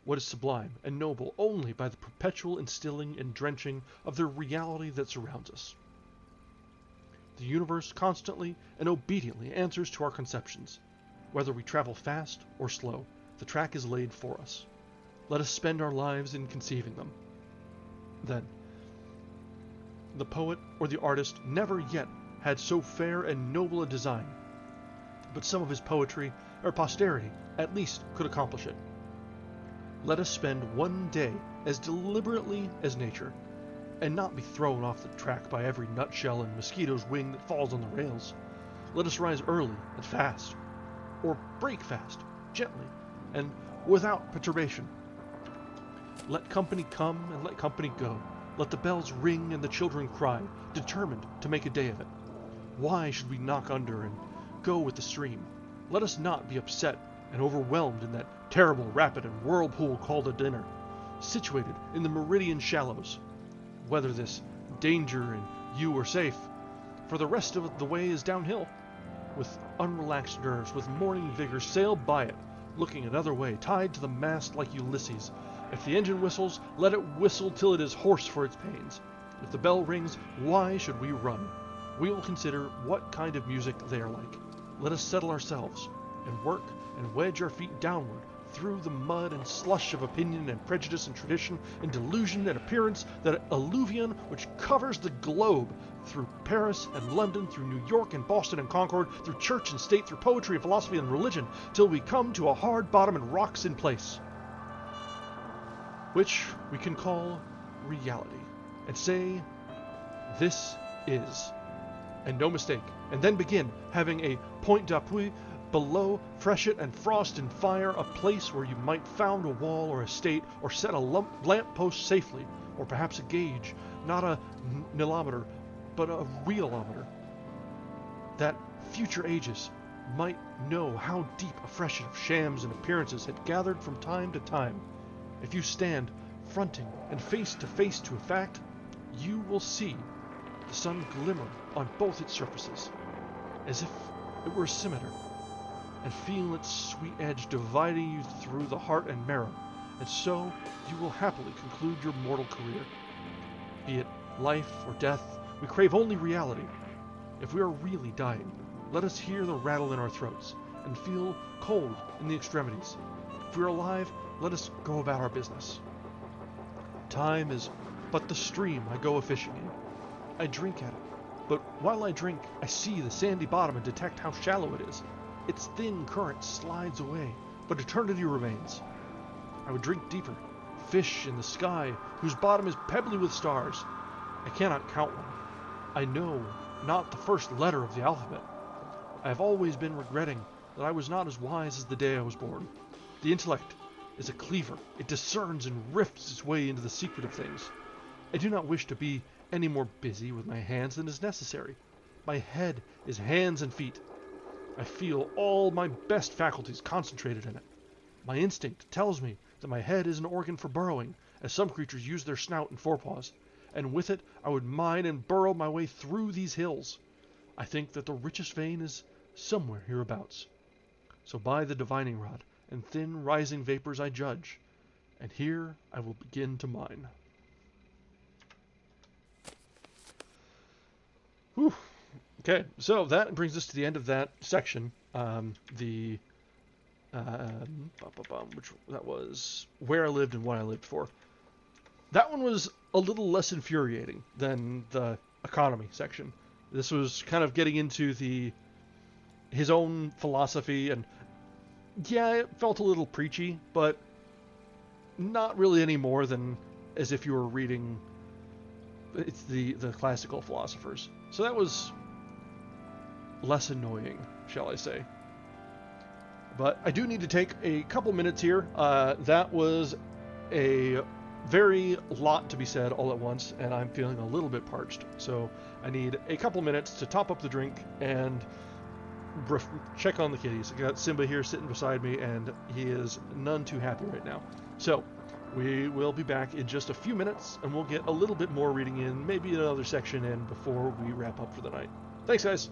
what is sublime and noble only by the perpetual instilling and drenching of the reality that surrounds us. The universe constantly and obediently answers to our conceptions. Whether we travel fast or slow, the track is laid for us. Let us spend our lives in conceiving them. Then, the poet or the artist never yet had so fair and noble a design, but some of his poetry, or posterity, at least could accomplish it. Let us spend one day as deliberately as nature, and not be thrown off the track by every nutshell and mosquito's wing that falls on the rails. Let us rise early and fast, or break fast, gently, and without perturbation. Let company come and let company go. Let the bells ring and the children cry, determined to make a day of it. Why should we knock under and go with the stream? Let us not be upset and overwhelmed in that terrible rapid and whirlpool called a dinner, situated in the meridian shallows. Whether this danger and you are safe, for the rest of the way is downhill. With unrelaxed nerves, with morning vigor, sail by it, looking another way, tied to the mast like Ulysses. If the engine whistles, let it whistle till it is hoarse for its pains. If the bell rings, why should we run? We will consider what kind of music they are like. Let us settle ourselves, and work and wedge our feet downward, through the mud and slush of opinion and prejudice and tradition and delusion and appearance, that alluvion which covers the globe, through Paris and London, through New York and Boston and Concord, through church and state, through poetry and philosophy and religion, till we come to a hard bottom and rocks in place, which we can call reality, and say, this is, and no mistake, and then begin having a point d'appui below, freshet and frost and fire, a place where you might found a wall or a state, or set a lamp post safely, or perhaps a gauge, not a nilometer, but a realometer, that future ages might know how deep a freshet of shams and appearances had gathered from time to time. If you stand fronting and face to a fact, you will see the sun glimmer on both its surfaces, as if it were a scimitar, and feel its sweet edge dividing you through the heart and marrow, and so you will happily conclude your mortal career. Be it life or death, we crave only reality. If we are really dying, let us hear the rattle in our throats, and feel cold in the extremities. If we are alive, let us go about our business. Time is but the stream I go a-fishing in. I drink at it, but while I drink, I see the sandy bottom and detect how shallow it is. Its thin current slides away, but eternity remains. I would drink deeper, fish in the sky, whose bottom is pebbly with stars. I cannot count one. I know not the first letter of the alphabet. I have always been regretting that I was not as wise as the day I was born. The intellect is a cleaver. It discerns and rifts its way into the secret of things. I do not wish to be any more busy with my hands than is necessary. My head is hands and feet. I feel all my best faculties concentrated in it. My instinct tells me that my head is an organ for burrowing, as some creatures use their snout and forepaws, and with it I would mine and burrow my way through these hills. I think that the richest vein is somewhere hereabouts. So by the divining rod and thin rising vapors I judge, and here I will begin to mine. Whew. Okay, so that brings us to the end of that section. Which that was where I lived and what I lived for. That one was a little less infuriating than the economy section. This was kind of getting into his own philosophy, and yeah, it felt a little preachy, but not really any more than as if you were reading the classical philosophers. So that was less annoying, shall I say. But I do need to take a couple minutes here. That was a very lot to be said all at once, and I'm feeling a little bit parched. So I need a couple minutes to top up the drink and check on the kitties. I got Simba here sitting beside me, and he is none too happy right now. So we will be back in just a few minutes, and we'll get a little bit more reading in, maybe another section in before we wrap up for the night. Thanks, guys.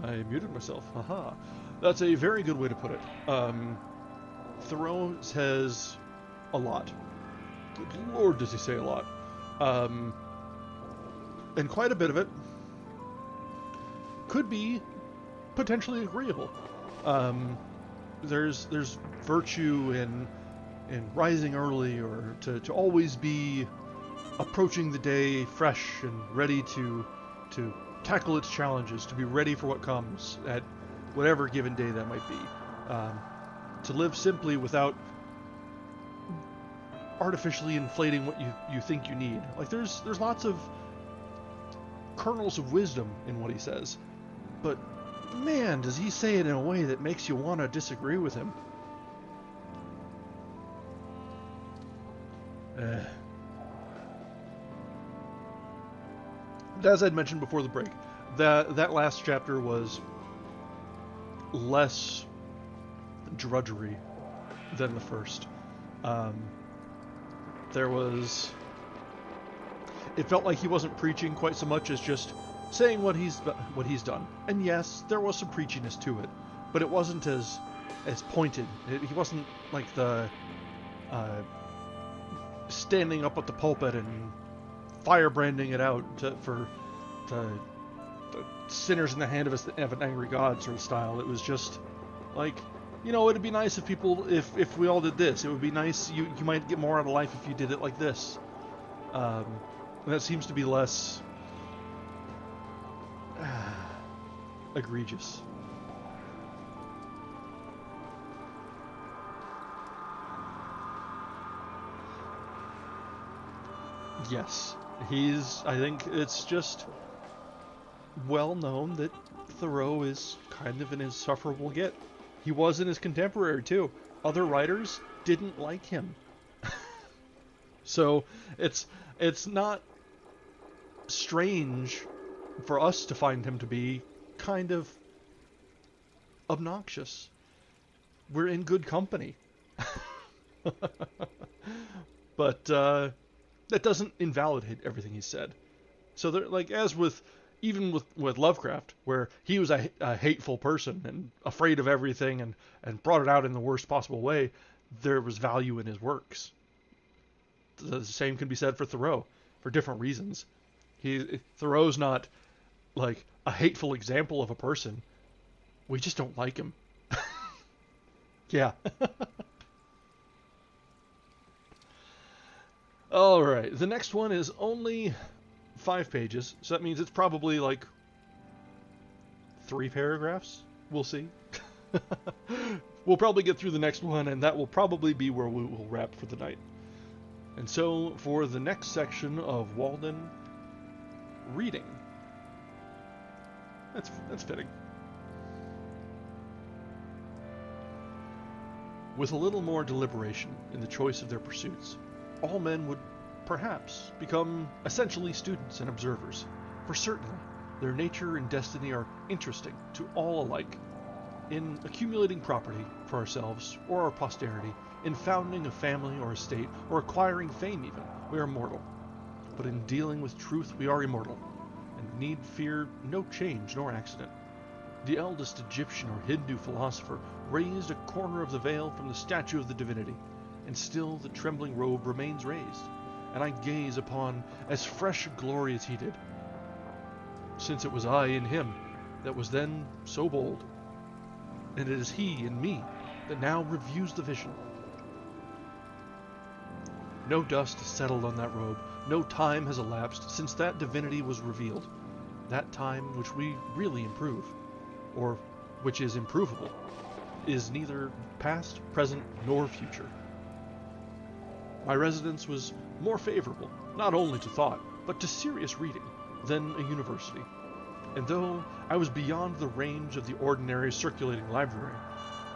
I muted myself. Haha. That's a very good way to put it. Thoreau says a lot. Good lord, does he say a lot. And quite a bit of it could be potentially agreeable. There's virtue in rising early, or to always be approaching the day fresh and ready to tackle its challenges, to be ready for what comes at whatever given day that might be. To live simply without artificially inflating what you think you need. Like there's lots of kernels of wisdom in what he says, but man, does he say it in a way that makes you want to disagree with him. As I'd mentioned before the break, that last chapter was less drudgery than the first. It felt like he wasn't preaching quite so much as just saying what he's done. And yes, there was some preachiness to it, but it wasn't as pointed. He wasn't like the standing up at the pulpit and firebranding it out for the sinners in the hand of an angry God sort of style. It was just like, it'd be nice if if we all did this. It would be nice. You might get more out of life if you did it like this. And that seems to be less egregious. Yes, I think it's just well known that Thoreau is kind of an insufferable git. He was in his contemporary too. Other writers didn't like him. So it's not strange for us to find him to be kind of obnoxious. We're in good company. But that doesn't invalidate everything he said. So there, like, as with even with Lovecraft, where he was a hateful person and afraid of everything and brought it out in the worst possible way, there was value in his works. The same can be said for Thoreau, for different reasons. Thoreau's not like a hateful example of a person. We just don't like him. Yeah. All right, the next one is only 5 pages, so that means it's probably like 3 paragraphs. We'll see. We'll probably get through the next one, and that will probably be where we will wrap for the night. And so, for the next section of Walden, reading. That's fitting. With a little more deliberation in the choice of their pursuits, all men would perhaps become essentially students and observers, for certainly their nature and destiny are interesting to all alike. In accumulating property for ourselves or our posterity, in founding a family or estate, or acquiring fame even, we are mortal. But in dealing with truth we are immortal, and need fear no change nor accident. The eldest Egyptian or Hindu philosopher raised a corner of the veil from the statue of the divinity, and still the trembling robe remains raised, and I gaze upon as fresh a glory as he did, since it was I in him that was then so bold, and it is he in me that now reviews the vision. No dust has settled on that robe, no time has elapsed since that divinity was revealed, that time which we really improve, or which is improvable, is neither past, present, nor future. My residence was more favorable, not only to thought, but to serious reading, than a university. And though I was beyond the range of the ordinary circulating library,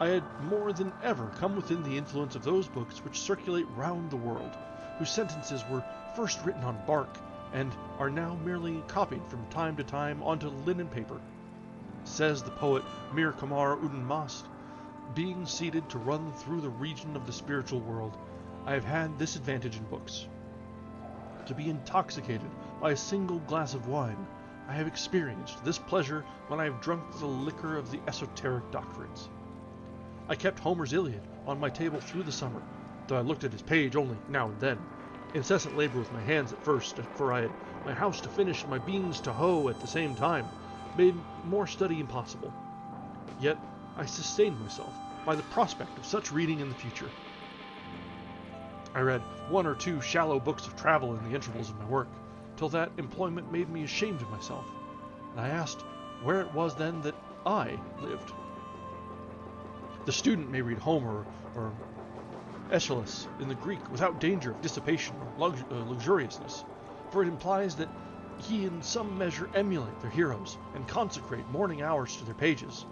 I had more than ever come within the influence of those books which circulate round the world, whose sentences were first written on bark, and are now merely copied from time to time onto linen paper. Says the poet Mir Kamar Udin Mast, being seated to run through the region of the spiritual world, I have had this advantage in books: to be intoxicated by a single glass of wine, I have experienced this pleasure when I have drunk the liquor of the esoteric doctrines. I kept Homer's Iliad on my table through the summer, though I looked at his page only now and then. Incessant labor with my hands at first, for I had my house to finish and my beans to hoe at the same time, made more study impossible. Yet I sustained myself by the prospect of such reading in the future. I read one or two shallow books of travel in the intervals of my work, till that employment made me ashamed of myself, and I asked where it was then that I lived. The student may read Homer or Aeschylus in the Greek without danger of dissipation or luxuriousness, for it implies that he in some measure emulate their heroes and consecrate morning hours to their pages.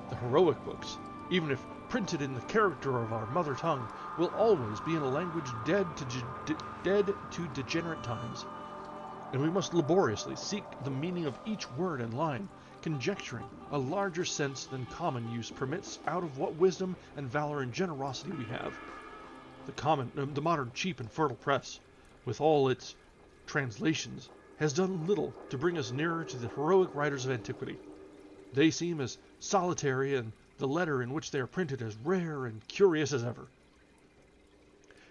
The heroic books, even if printed in the character of our mother tongue, will always be in a language dead to degenerate times, and we must laboriously seek the meaning of each word and line, conjecturing a larger sense than common use permits out of what wisdom and valor and generosity we have. The modern cheap and fertile press, with all its translations, has done little to bring us nearer to the heroic writers of antiquity. They seem as solitary, and the letter in which they are printed as rare and curious as ever.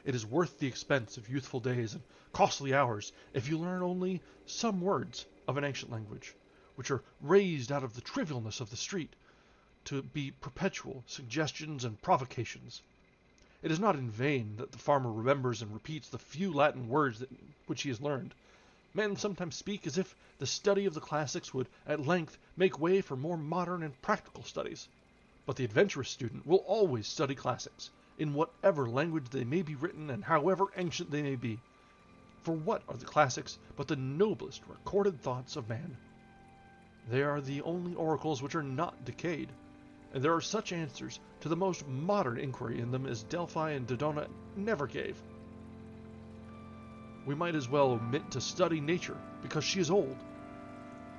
It is worth the expense of youthful days and costly hours if you learn only some words of an ancient language, which are raised out of the trivialness of the street to be perpetual suggestions and provocations. It is not in vain that the farmer remembers and repeats the few Latin words which he has learned. Men sometimes speak as if the study of the classics would at length make way for more modern and practical studies. But the adventurous student will always study classics, in whatever language they may be written and however ancient they may be. For what are the classics but the noblest recorded thoughts of man? They are the only oracles which are not decayed, and there are such answers to the most modern inquiry in them as Delphi and Dodona never gave. We might as well omit to study nature, because she is old.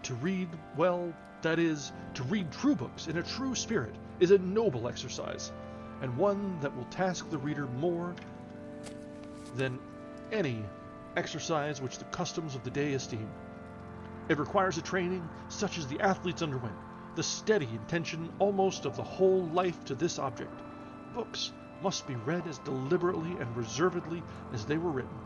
To read, well, that is, to read true books in a true spirit is a noble exercise, and one that will task the reader more than any exercise which the customs of the day esteem. It requires a training such as the athletes underwent, the steady intention almost of the whole life to this object. Books must be read as deliberately and reservedly as they were written.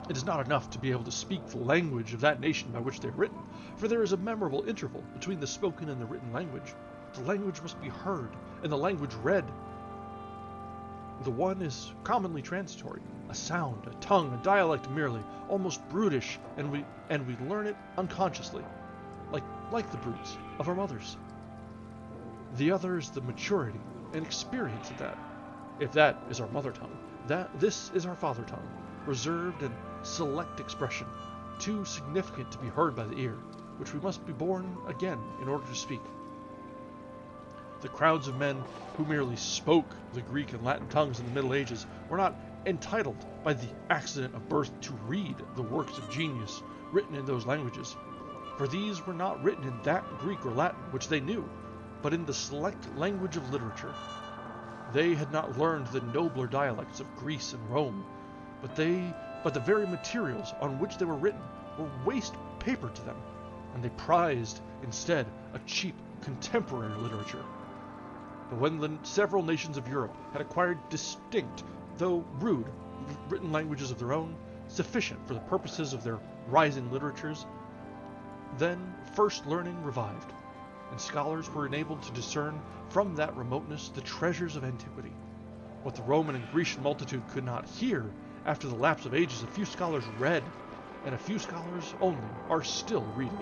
It is not enough to be able to speak the language of that nation by which they are written, for there is a memorable interval between the spoken and the written language. The language must be heard, and the language read. The one is commonly transitory, a sound, a tongue, a dialect merely, almost brutish, and we learn it unconsciously, like the brutes of our mothers. The other is the maturity and experience of that. If that is our mother tongue, this is our father tongue, reserved and select expression, too significant to be heard by the ear, which we must be born again in order to speak. The crowds of men who merely spoke the Greek and Latin tongues in the Middle Ages were not entitled by the accident of birth to read the works of genius written in those languages, for these were not written in that Greek or Latin which they knew, but in the select language of literature. They had not learned the nobler dialects of Greece and Rome, but the very materials on which they were written were waste paper to them, and they prized instead a cheap contemporary literature. But when the several nations of Europe had acquired distinct, though rude, written languages of their own, sufficient for the purposes of their rising literatures, then first learning revived, and scholars were enabled to discern from that remoteness the treasures of antiquity. What the Roman and Grecian multitude could not hear after the lapse of ages, a few scholars read, and a few scholars only are still reading.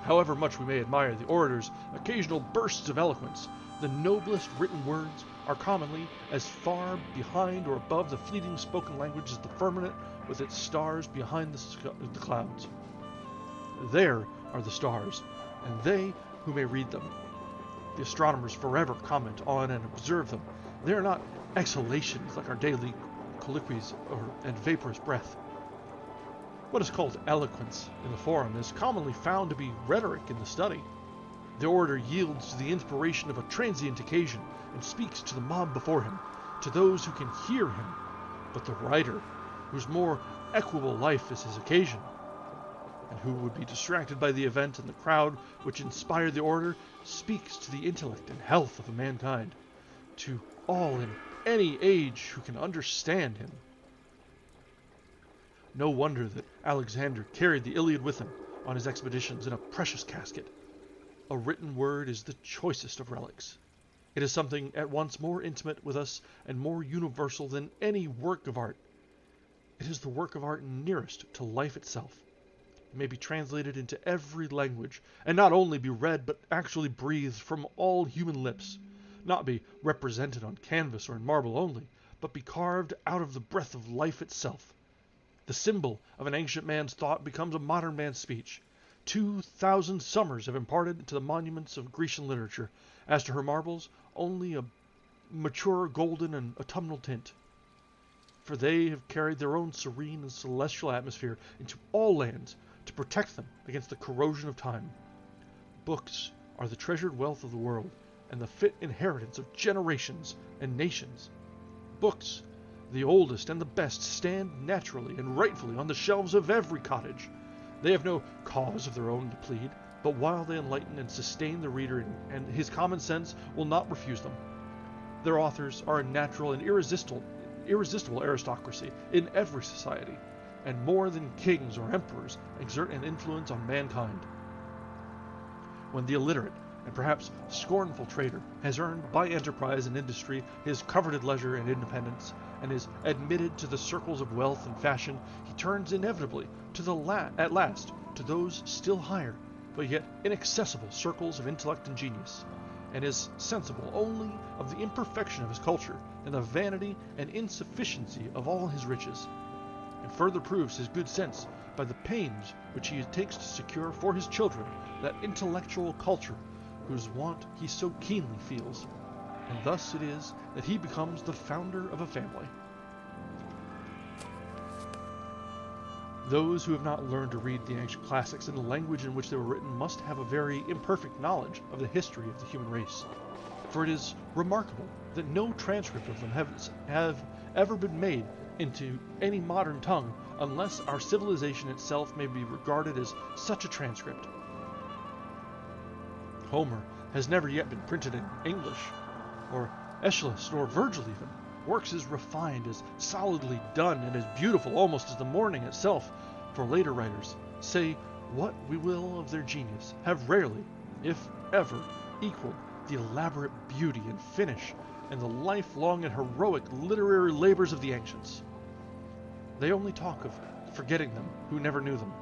However much we may admire the orator's occasional bursts of eloquence, the noblest written words are commonly as far behind or above the fleeting spoken language as the firmament with its stars behind the clouds. There are the stars, and they who may read them. The astronomers forever comment on and observe them. They are not exhalations like our daily colloquies and vaporous breath. What is called eloquence in the forum is commonly found to be rhetoric in the study. The orator yields to the inspiration of a transient occasion and speaks to the mob before him, to those who can hear him. But the writer, whose more equable life is his occasion, and who would be distracted by the event and the crowd which inspired the order, speaks to the intellect and health of mankind, to all in any age who can understand him. No wonder that Alexander carried the Iliad with him on his expeditions in a precious casket. A written word is the choicest of relics. It is something at once more intimate with us and more universal than any work of art. It is the work of art nearest to life itself. It may be translated into every language, and not only be read, but actually breathed from all human lips, not be represented on canvas or in marble only, but be carved out of the breath of life itself. The symbol of an ancient man's thought becomes a modern man's speech. 2,000 summers have imparted to the monuments of Grecian literature, as to her marbles, only a mature golden and autumnal tint. For they have carried their own serene and celestial atmosphere into all lands to protect them against the corrosion of time. Books are the treasured wealth of the world, and the fit inheritance of generations and nations. Books, the oldest and the best, stand naturally and rightfully on the shelves of every cottage. They have no cause of their own to plead, but while they enlighten and sustain the reader, and his common sense will not refuse them. Their authors are a natural and irresistible aristocracy in every society, and more than kings or emperors exert an influence on mankind. When the illiterate and perhaps scornful trader has earned by enterprise and industry his coveted leisure and independence, and is admitted to the circles of wealth and fashion, he turns inevitably at last to those still higher, but yet inaccessible circles of intellect and genius, and is sensible only of the imperfection of his culture and the vanity and insufficiency of all his riches, and further proves his good sense by the pains which he takes to secure for his children that intellectual culture whose want he so keenly feels. And thus it is that he becomes the founder of a family. Those who have not learned to read the ancient classics in the language in which they were written must have a very imperfect knowledge of the history of the human race. For it is remarkable that no transcript of them have ever been made into any modern tongue unless our civilization itself may be regarded as such a transcript. Homer has never yet been printed in English, or Aeschylus, nor Virgil even. Works as refined, as solidly done, and as beautiful almost as the morning itself. For later writers, say what we will of their genius, have rarely, if ever, equaled the elaborate beauty and finish and the lifelong and heroic literary labors of the ancients. They only talk of forgetting them who never knew them.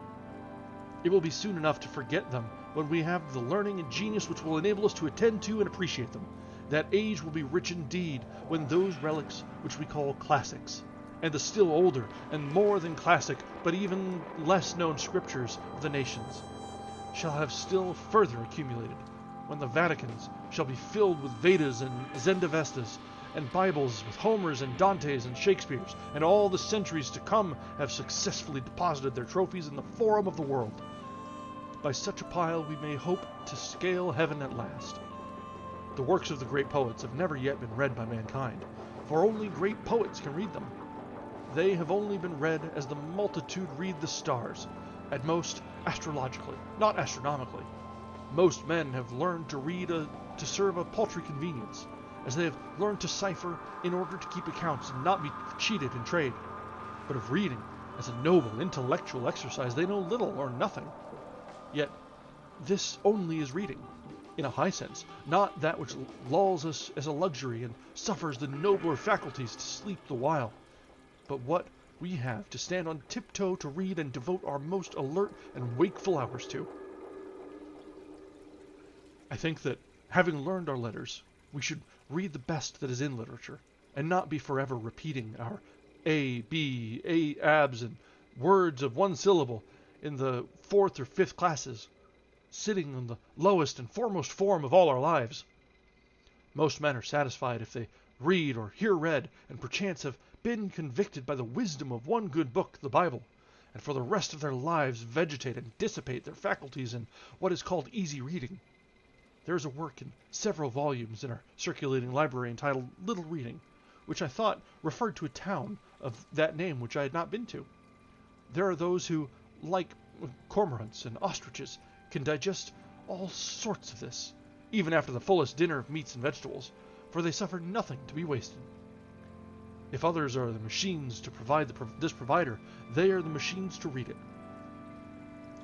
It will be soon enough to forget them when we have the learning and genius which will enable us to attend to and appreciate them. That age will be rich indeed when those relics which we call classics, and the still older and more than classic but even less known scriptures of the nations, shall have still further accumulated, when the Vaticans shall be filled with Vedas and Zendavestas, and Bibles with Homers and Dantes and Shakespeares, and all the centuries to come have successfully deposited their trophies in the forum of the world. By such a pile we may hope to scale heaven at last. The works of the great poets have never yet been read by mankind, for only great poets can read them. They have only been read as the multitude read the stars, at most astrologically, not astronomically. Most men have learned to read to serve a paltry convenience, as they have learned to cipher in order to keep accounts and not be cheated in trade. But of reading as a noble intellectual exercise they know little or nothing. Yet this only is reading, in a high sense, not that which lulls us as a luxury and suffers the nobler faculties to sleep the while, but what we have to stand on tiptoe to read and devote our most alert and wakeful hours to. I think that, having learned our letters, we should read the best that is in literature, and not be forever repeating our A, B, A, abs, and words of one syllable in the 4th or 5th classes, sitting in the lowest and foremost form of all our lives. Most men are satisfied if they read or hear read, and perchance have been convicted by the wisdom of one good book, the Bible, and for the rest of their lives vegetate and dissipate their faculties in what is called easy reading. There is a work in several volumes in our circulating library entitled Little Reading, which I thought referred to a town of that name which I had not been to. There are those who, like cormorants and ostriches can digest all sorts of this, even after the fullest dinner of meats and vegetables, for they suffer nothing to be wasted. If others are the machines to provide this provider, they are the machines to read it.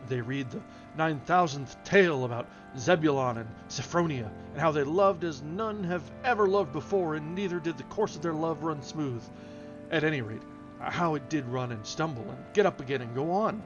They read the 9,000th tale about Zebulon and Sophronia, and how they loved as none have ever loved before, and neither did the course of their love run smooth. At any rate, how it did run and stumble, and get up again and go on.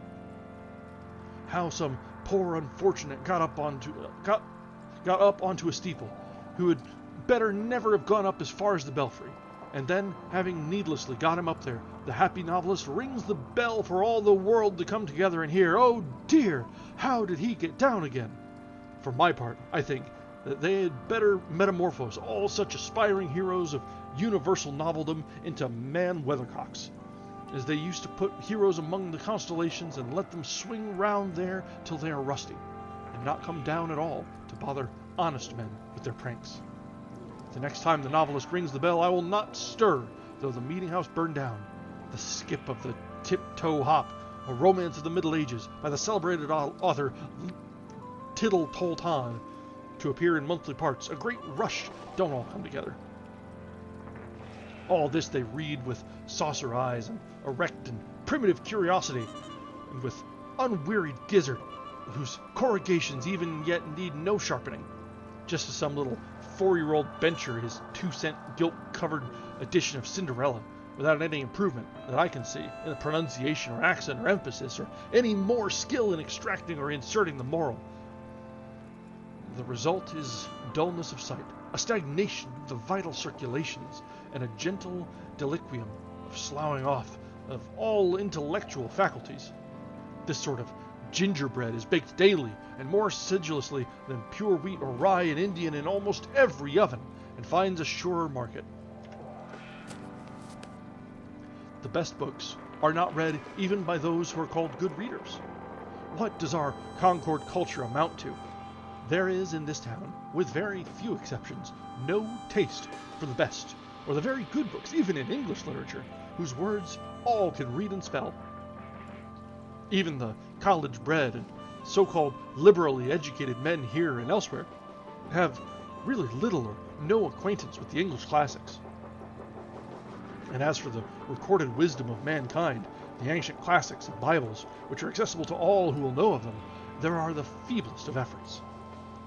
How some poor unfortunate got up onto a steeple, who had better never have gone up as far as the belfry, and then, having needlessly got him up there, the happy novelist rings the bell for all the world to come together and hear, "Oh dear, how did he get down again?" For my part, I think that they had better metamorphose all such aspiring heroes of universal noveldom into man weathercocks, as they used to put heroes among the constellations and let them swing round there till they are rusty, and not come down at all to bother honest men with their pranks. The next time the novelist rings the bell, I will not stir, though the meeting-house burn down. The Skip of the Tiptoe Hop, a romance of the Middle Ages, by the celebrated author Tittle Tolton, to appear in monthly parts, a great rush, don't all come together. All this they read with saucer eyes and erect and primitive curiosity, and with unwearied gizzard, whose corrugations even yet need no sharpening, just as some little 4-year-old bencher his 2-cent gilt-covered edition of Cinderella, without any improvement that I can see in the pronunciation or accent or emphasis, or any more skill in extracting or inserting the moral. The result is dullness of sight, a stagnation of the vital circulations, and a gentle deliquium of sloughing off of all intellectual faculties. This sort of gingerbread is baked daily and more sedulously than pure wheat or rye and Indian in almost every oven, and finds a surer market. The best books are not read even by those who are called good readers. What does our Concord culture amount to? There is in this town, with very few exceptions, no taste for the best, or the very good books, even in English literature, whose words all can read and spell. Even the college-bred and so-called liberally educated men here and elsewhere have really little or no acquaintance with the English classics. And as for the recorded wisdom of mankind, the ancient classics and Bibles, which are accessible to all who will know of them, there are the feeblest of efforts.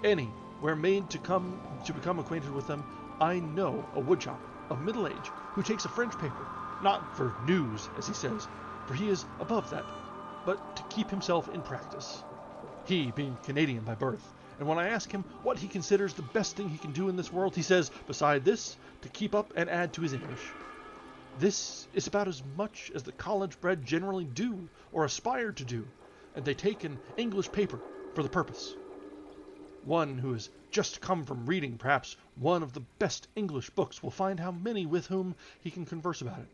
Any were made to become acquainted with them, I know a woodchop of middle age who takes a French paper, not for news, as he says, for he is above that, but to keep himself in practice. He being Canadian by birth, and when I ask him what he considers the best thing he can do in this world, he says, beside this, to keep up and add to his English. This is about as much as the college-bred generally do, or aspire to do, and they take an English paper for the purpose. One who has just come from reading perhaps one of the best English books will find how many with whom he can converse about it.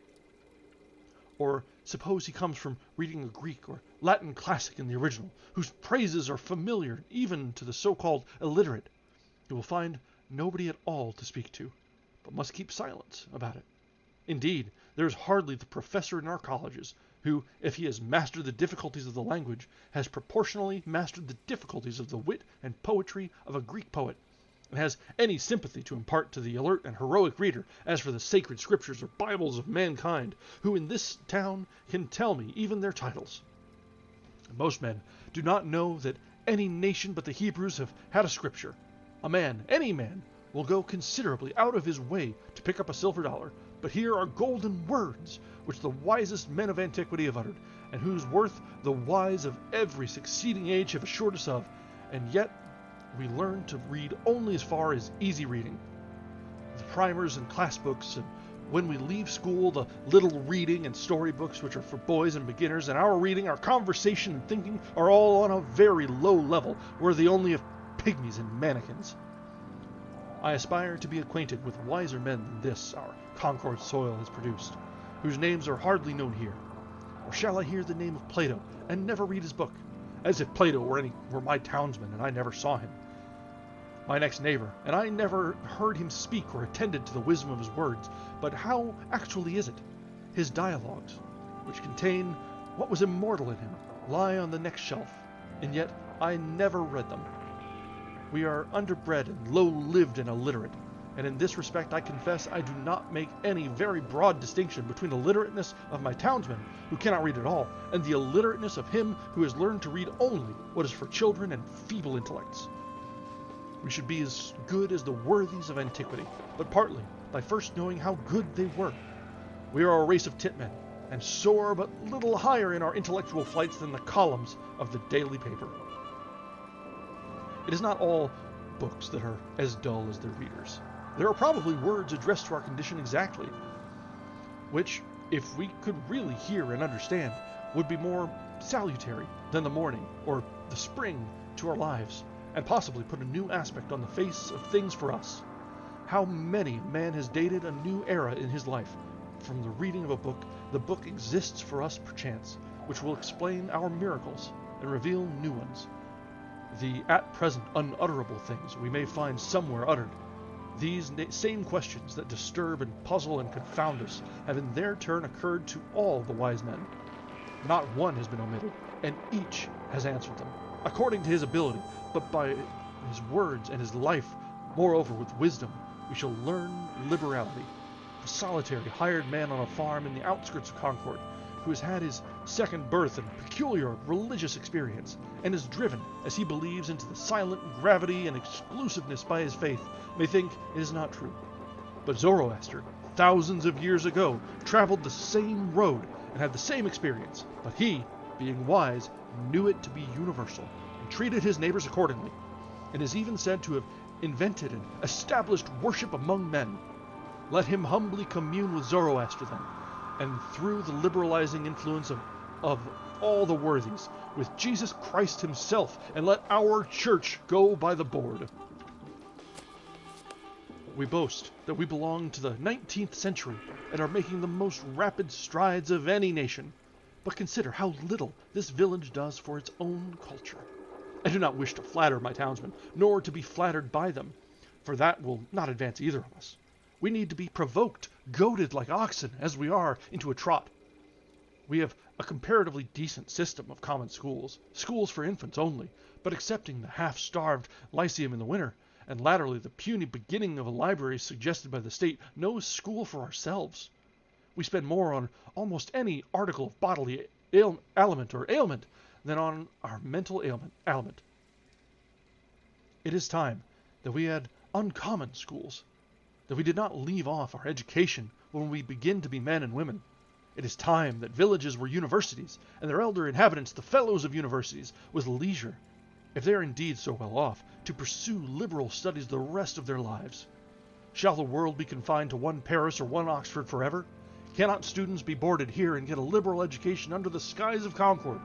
Or suppose he comes from reading a Greek or Latin classic in the original, whose praises are familiar even to the so-called illiterate. He will find nobody at all to speak to, but must keep silence about it. Indeed, there is hardly the professor in our colleges who, if he has mastered the difficulties of the language, has proportionally mastered the difficulties of the wit and poetry of a Greek poet, and has any sympathy to impart to the alert and heroic reader as for the sacred scriptures or Bibles of mankind, who in this town can tell me even their titles. Most men do not know that any nation but the Hebrews have had a scripture. A man, any man, will go considerably out of his way to pick up a silver dollar, but here are golden words, which the wisest men of antiquity have uttered, and whose worth the wise of every succeeding age have assured us of, and yet we learn to read only as far as easy reading. The primers and class books, and when we leave school, the little reading and story books which are for boys and beginners, and our reading, our conversation and thinking are all on a very low level, worthy only of pygmies and mannequins. I aspire to be acquainted with wiser men than this our Concord soil has produced, whose names are hardly known here. Or shall I hear the name of Plato, and never read his book, as if Plato were my townsman, and I never saw him, my next neighbor, and I never heard him speak or attended to the wisdom of his words? But how actually is it? His dialogues, which contain what was immortal in him, lie on the next shelf, and yet I never read them. We are underbred and low-lived and illiterate, and in this respect I confess I do not make any very broad distinction between the illiterateness of my townsman, who cannot read at all, and the illiterateness of him who has learned to read only what is for children and feeble intellects. We should be as good as the worthies of antiquity, but partly by first knowing how good they were. We are a race of titmen, and soar but little higher in our intellectual flights than the columns of the daily paper. It is not all books that are as dull as their readers. There are probably words addressed to our condition exactly, which, if we could really hear and understand, would be more salutary than the morning or the spring to our lives, and possibly put a new aspect on the face of things for us. How many a man has dated a new era in his life. From the reading of a book, the book exists for us perchance, which will explain our miracles and reveal new ones. The at present unutterable things we may find somewhere uttered. These same questions that disturb and puzzle and confound us have in their turn occurred to all the wise men. Not one has been omitted, and each has answered them, according to his ability, but by his words and his life. Moreover, with wisdom, we shall learn liberality. A solitary hired man on a farm in the outskirts of Concord, who has had his second birth and peculiar religious experience, and is driven, as he believes, into the silent gravity and exclusiveness by his faith, may think it is not true. But Zoroaster, thousands of years ago, traveled the same road and had the same experience, but he, being wise, knew it to be universal, and treated his neighbors accordingly, and is even said to have invented and established worship among men. Let him humbly commune with Zoroaster then, and through the liberalizing influence of all the worthies, with Jesus Christ himself, and let our church go by the board. We boast that we belong to the 19th century and are making the most rapid strides of any nation. But consider how little this village does for its own culture. I do not wish to flatter my townsmen, nor to be flattered by them, for that will not advance either of us. We need to be provoked, goaded like oxen, as we are, into a trot. We have a comparatively decent system of common schools for infants only, but excepting the half-starved lyceum in the winter, and latterly the puny beginning of a library suggested by the state, no school for ourselves. We spend more on almost any article of bodily ailment than on our mental ailment. It is time that we had uncommon schools, that we did not leave off our education when we begin to be men and women. It is time that villages were universities, and their elder inhabitants the fellows of universities, with leisure, if they are indeed so well off, to pursue liberal studies the rest of their lives. Shall the world be confined to one Paris or one Oxford forever? Cannot students be boarded here and get a liberal education under the skies of Concord?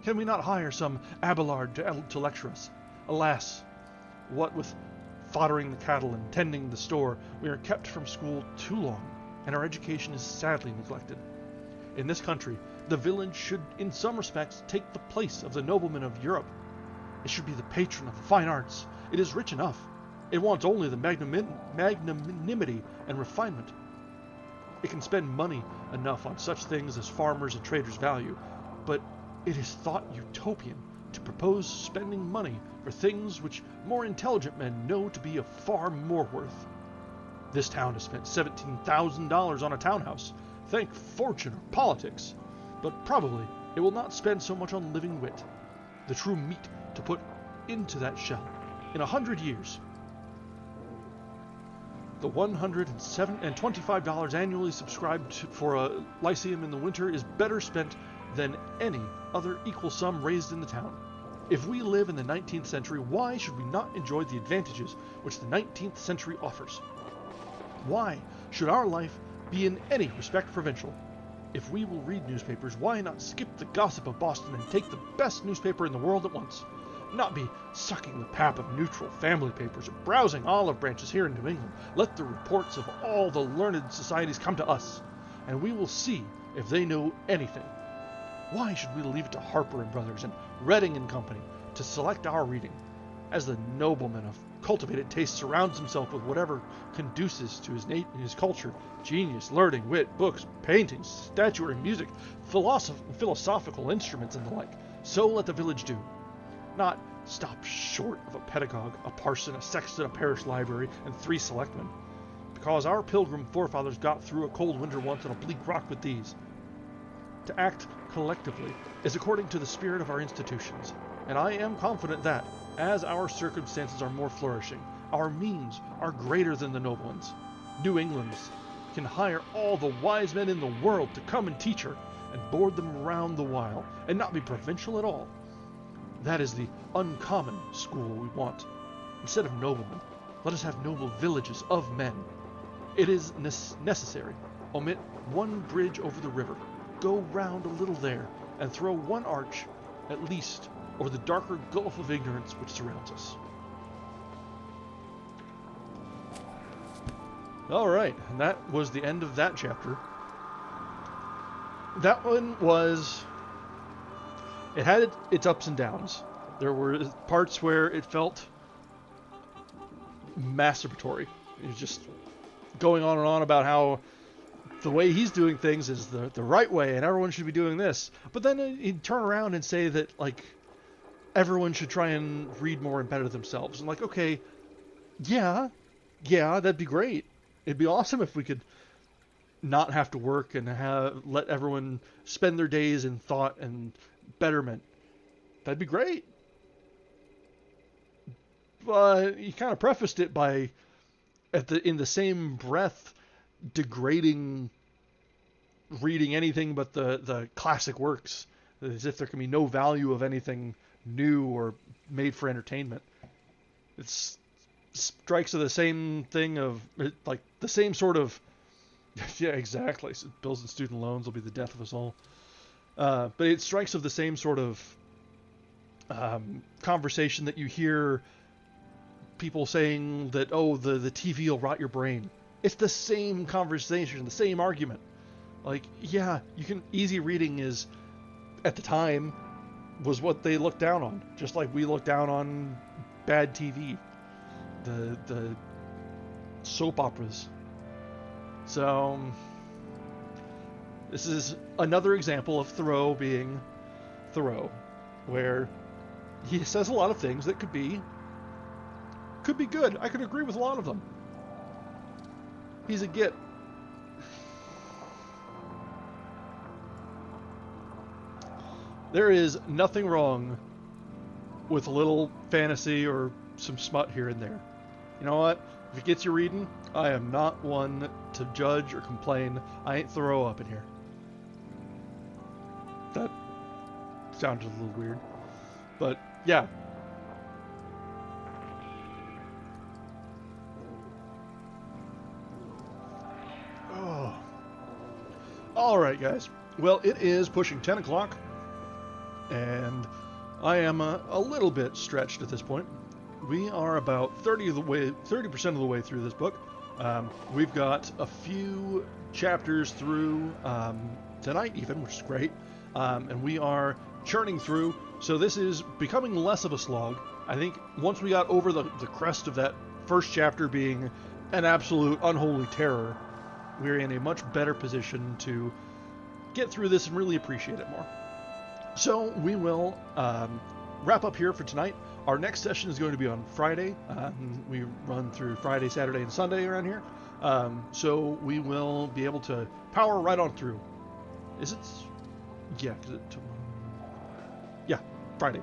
Can we not hire some Abelard to lecture us? Alas, what with foddering the cattle and tending the store, we are kept from school too long, and our education is sadly neglected. In this country, the village should, in some respects, take the place of the noblemen of Europe. It should be the patron of the fine arts. It is rich enough. It wants only the magnanimity and refinement. It can spend money enough on such things as farmers and traders value, but it is thought utopian to propose spending money for things which more intelligent men know to be of far more worth. This town has spent $17,000 on a townhouse, thank fortune or politics, but probably it will not spend so much on living wit, the true meat to put into that shell, in 100 years. The $125 annually subscribed for a lyceum in the winter is better spent than any other equal sum raised in the town. If we live in the 19th century, why should we not enjoy the advantages which the 19th century offers? Why should our life be in any respect provincial? If we will read newspapers, why not skip the gossip of Boston and take the best newspaper in the world at once? Not be sucking the pap of neutral family papers or browsing olive branches here in New England. Let the reports of all the learned societies come to us, and we will see if they know anything. Why should we leave it to Harper and Brothers and Redding and Company to select our reading, as the nobleman of cultivated taste surrounds himself with whatever conduces to his culture, genius, learning, wit, books, paintings, statuary, music, philosophical instruments, and the like, So let the village do. Not stop short of a pedagogue, a parson, a sexton, a parish library, and 3 selectmen. Because our pilgrim forefathers got through a cold winter once on a bleak rock with these. To act collectively is according to the spirit of our institutions, and I am confident that, as our circumstances are more flourishing, our means are greater than the noblemen's. New England can hire all the wise men in the world to come and teach her, and board them around the while, and not be provincial at all. That is the uncommon school we want. Instead of noblemen, let us have noble villages of men. It is necessary. Omit 1 bridge over the river. Go round a little there, and throw 1 arch, at least, over the darker gulf of ignorance which surrounds us. Alright, and that was the end of that chapter. That one was... It had its ups and downs. There were parts where it felt masturbatory. It was just going on and on about how the way he's doing things is the right way and everyone should be doing this. But then he'd turn around and say that, like, everyone should try and read more and better themselves. And like, okay, yeah, that'd be great. It'd be awesome if we could not have to work and let everyone spend their days in thought and betterment. That'd be great. But he kind of prefaced it by, in the same breath, degrading reading anything but the classic works, as if there can be no value of anything new or made for entertainment. It strikes of the same thing of, like, the same sort of, yeah, exactly. So bills and student loans will be the death of us all. But it strikes of the same sort of conversation that you hear people saying that, oh, the TV will rot your brain. It's the same conversation, the same argument. Like, yeah, easy reading is, at the time, was what they looked down on. Just like we look down on bad TV. The soap operas. So, this is another example of Thoreau being Thoreau, where he says a lot of things that could be good. I could agree with a lot of them. He's a git. There is nothing wrong with a little fantasy or some smut here and there. You know what? If it gets you reading, I am not one to judge or complain. I ain't Thoreau up in here. That sounded a little weird. But, yeah. Oh. Alright, guys. Well, it is pushing 10 o'clock. And I am a little bit stretched at this point. We are about 30% of the way through this book. We've got a few chapters through tonight even, which is great. And we are churning through. So this is becoming less of a slog. I think once we got over the crest of that first chapter being an absolute unholy terror, we're in a much better position to get through this and really appreciate it more. So we will wrap up here for tonight. Our next session is going to be on Friday. We run through Friday, Saturday, and Sunday around here. So we will be able to power right on through. Is it? Yeah, yeah, Friday.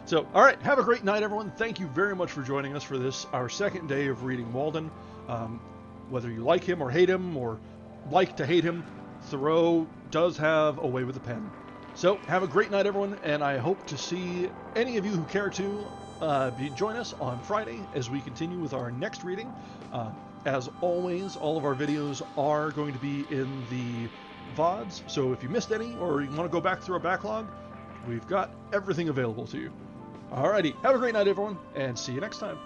So, all right, have a great night, everyone. Thank you very much for joining us for this, our second day of reading Walden. Whether you like him or hate him, or like to hate him, Thoreau does have a way with the pen. So, have a great night, everyone, and I hope to see any of you who care to join us on Friday as we continue with our next reading. As always, all of our videos are going to be in the VODs, so if you missed any or you want to go back through our backlog, we've got everything available to you. Alrighty, have a great night, everyone, and see you next time.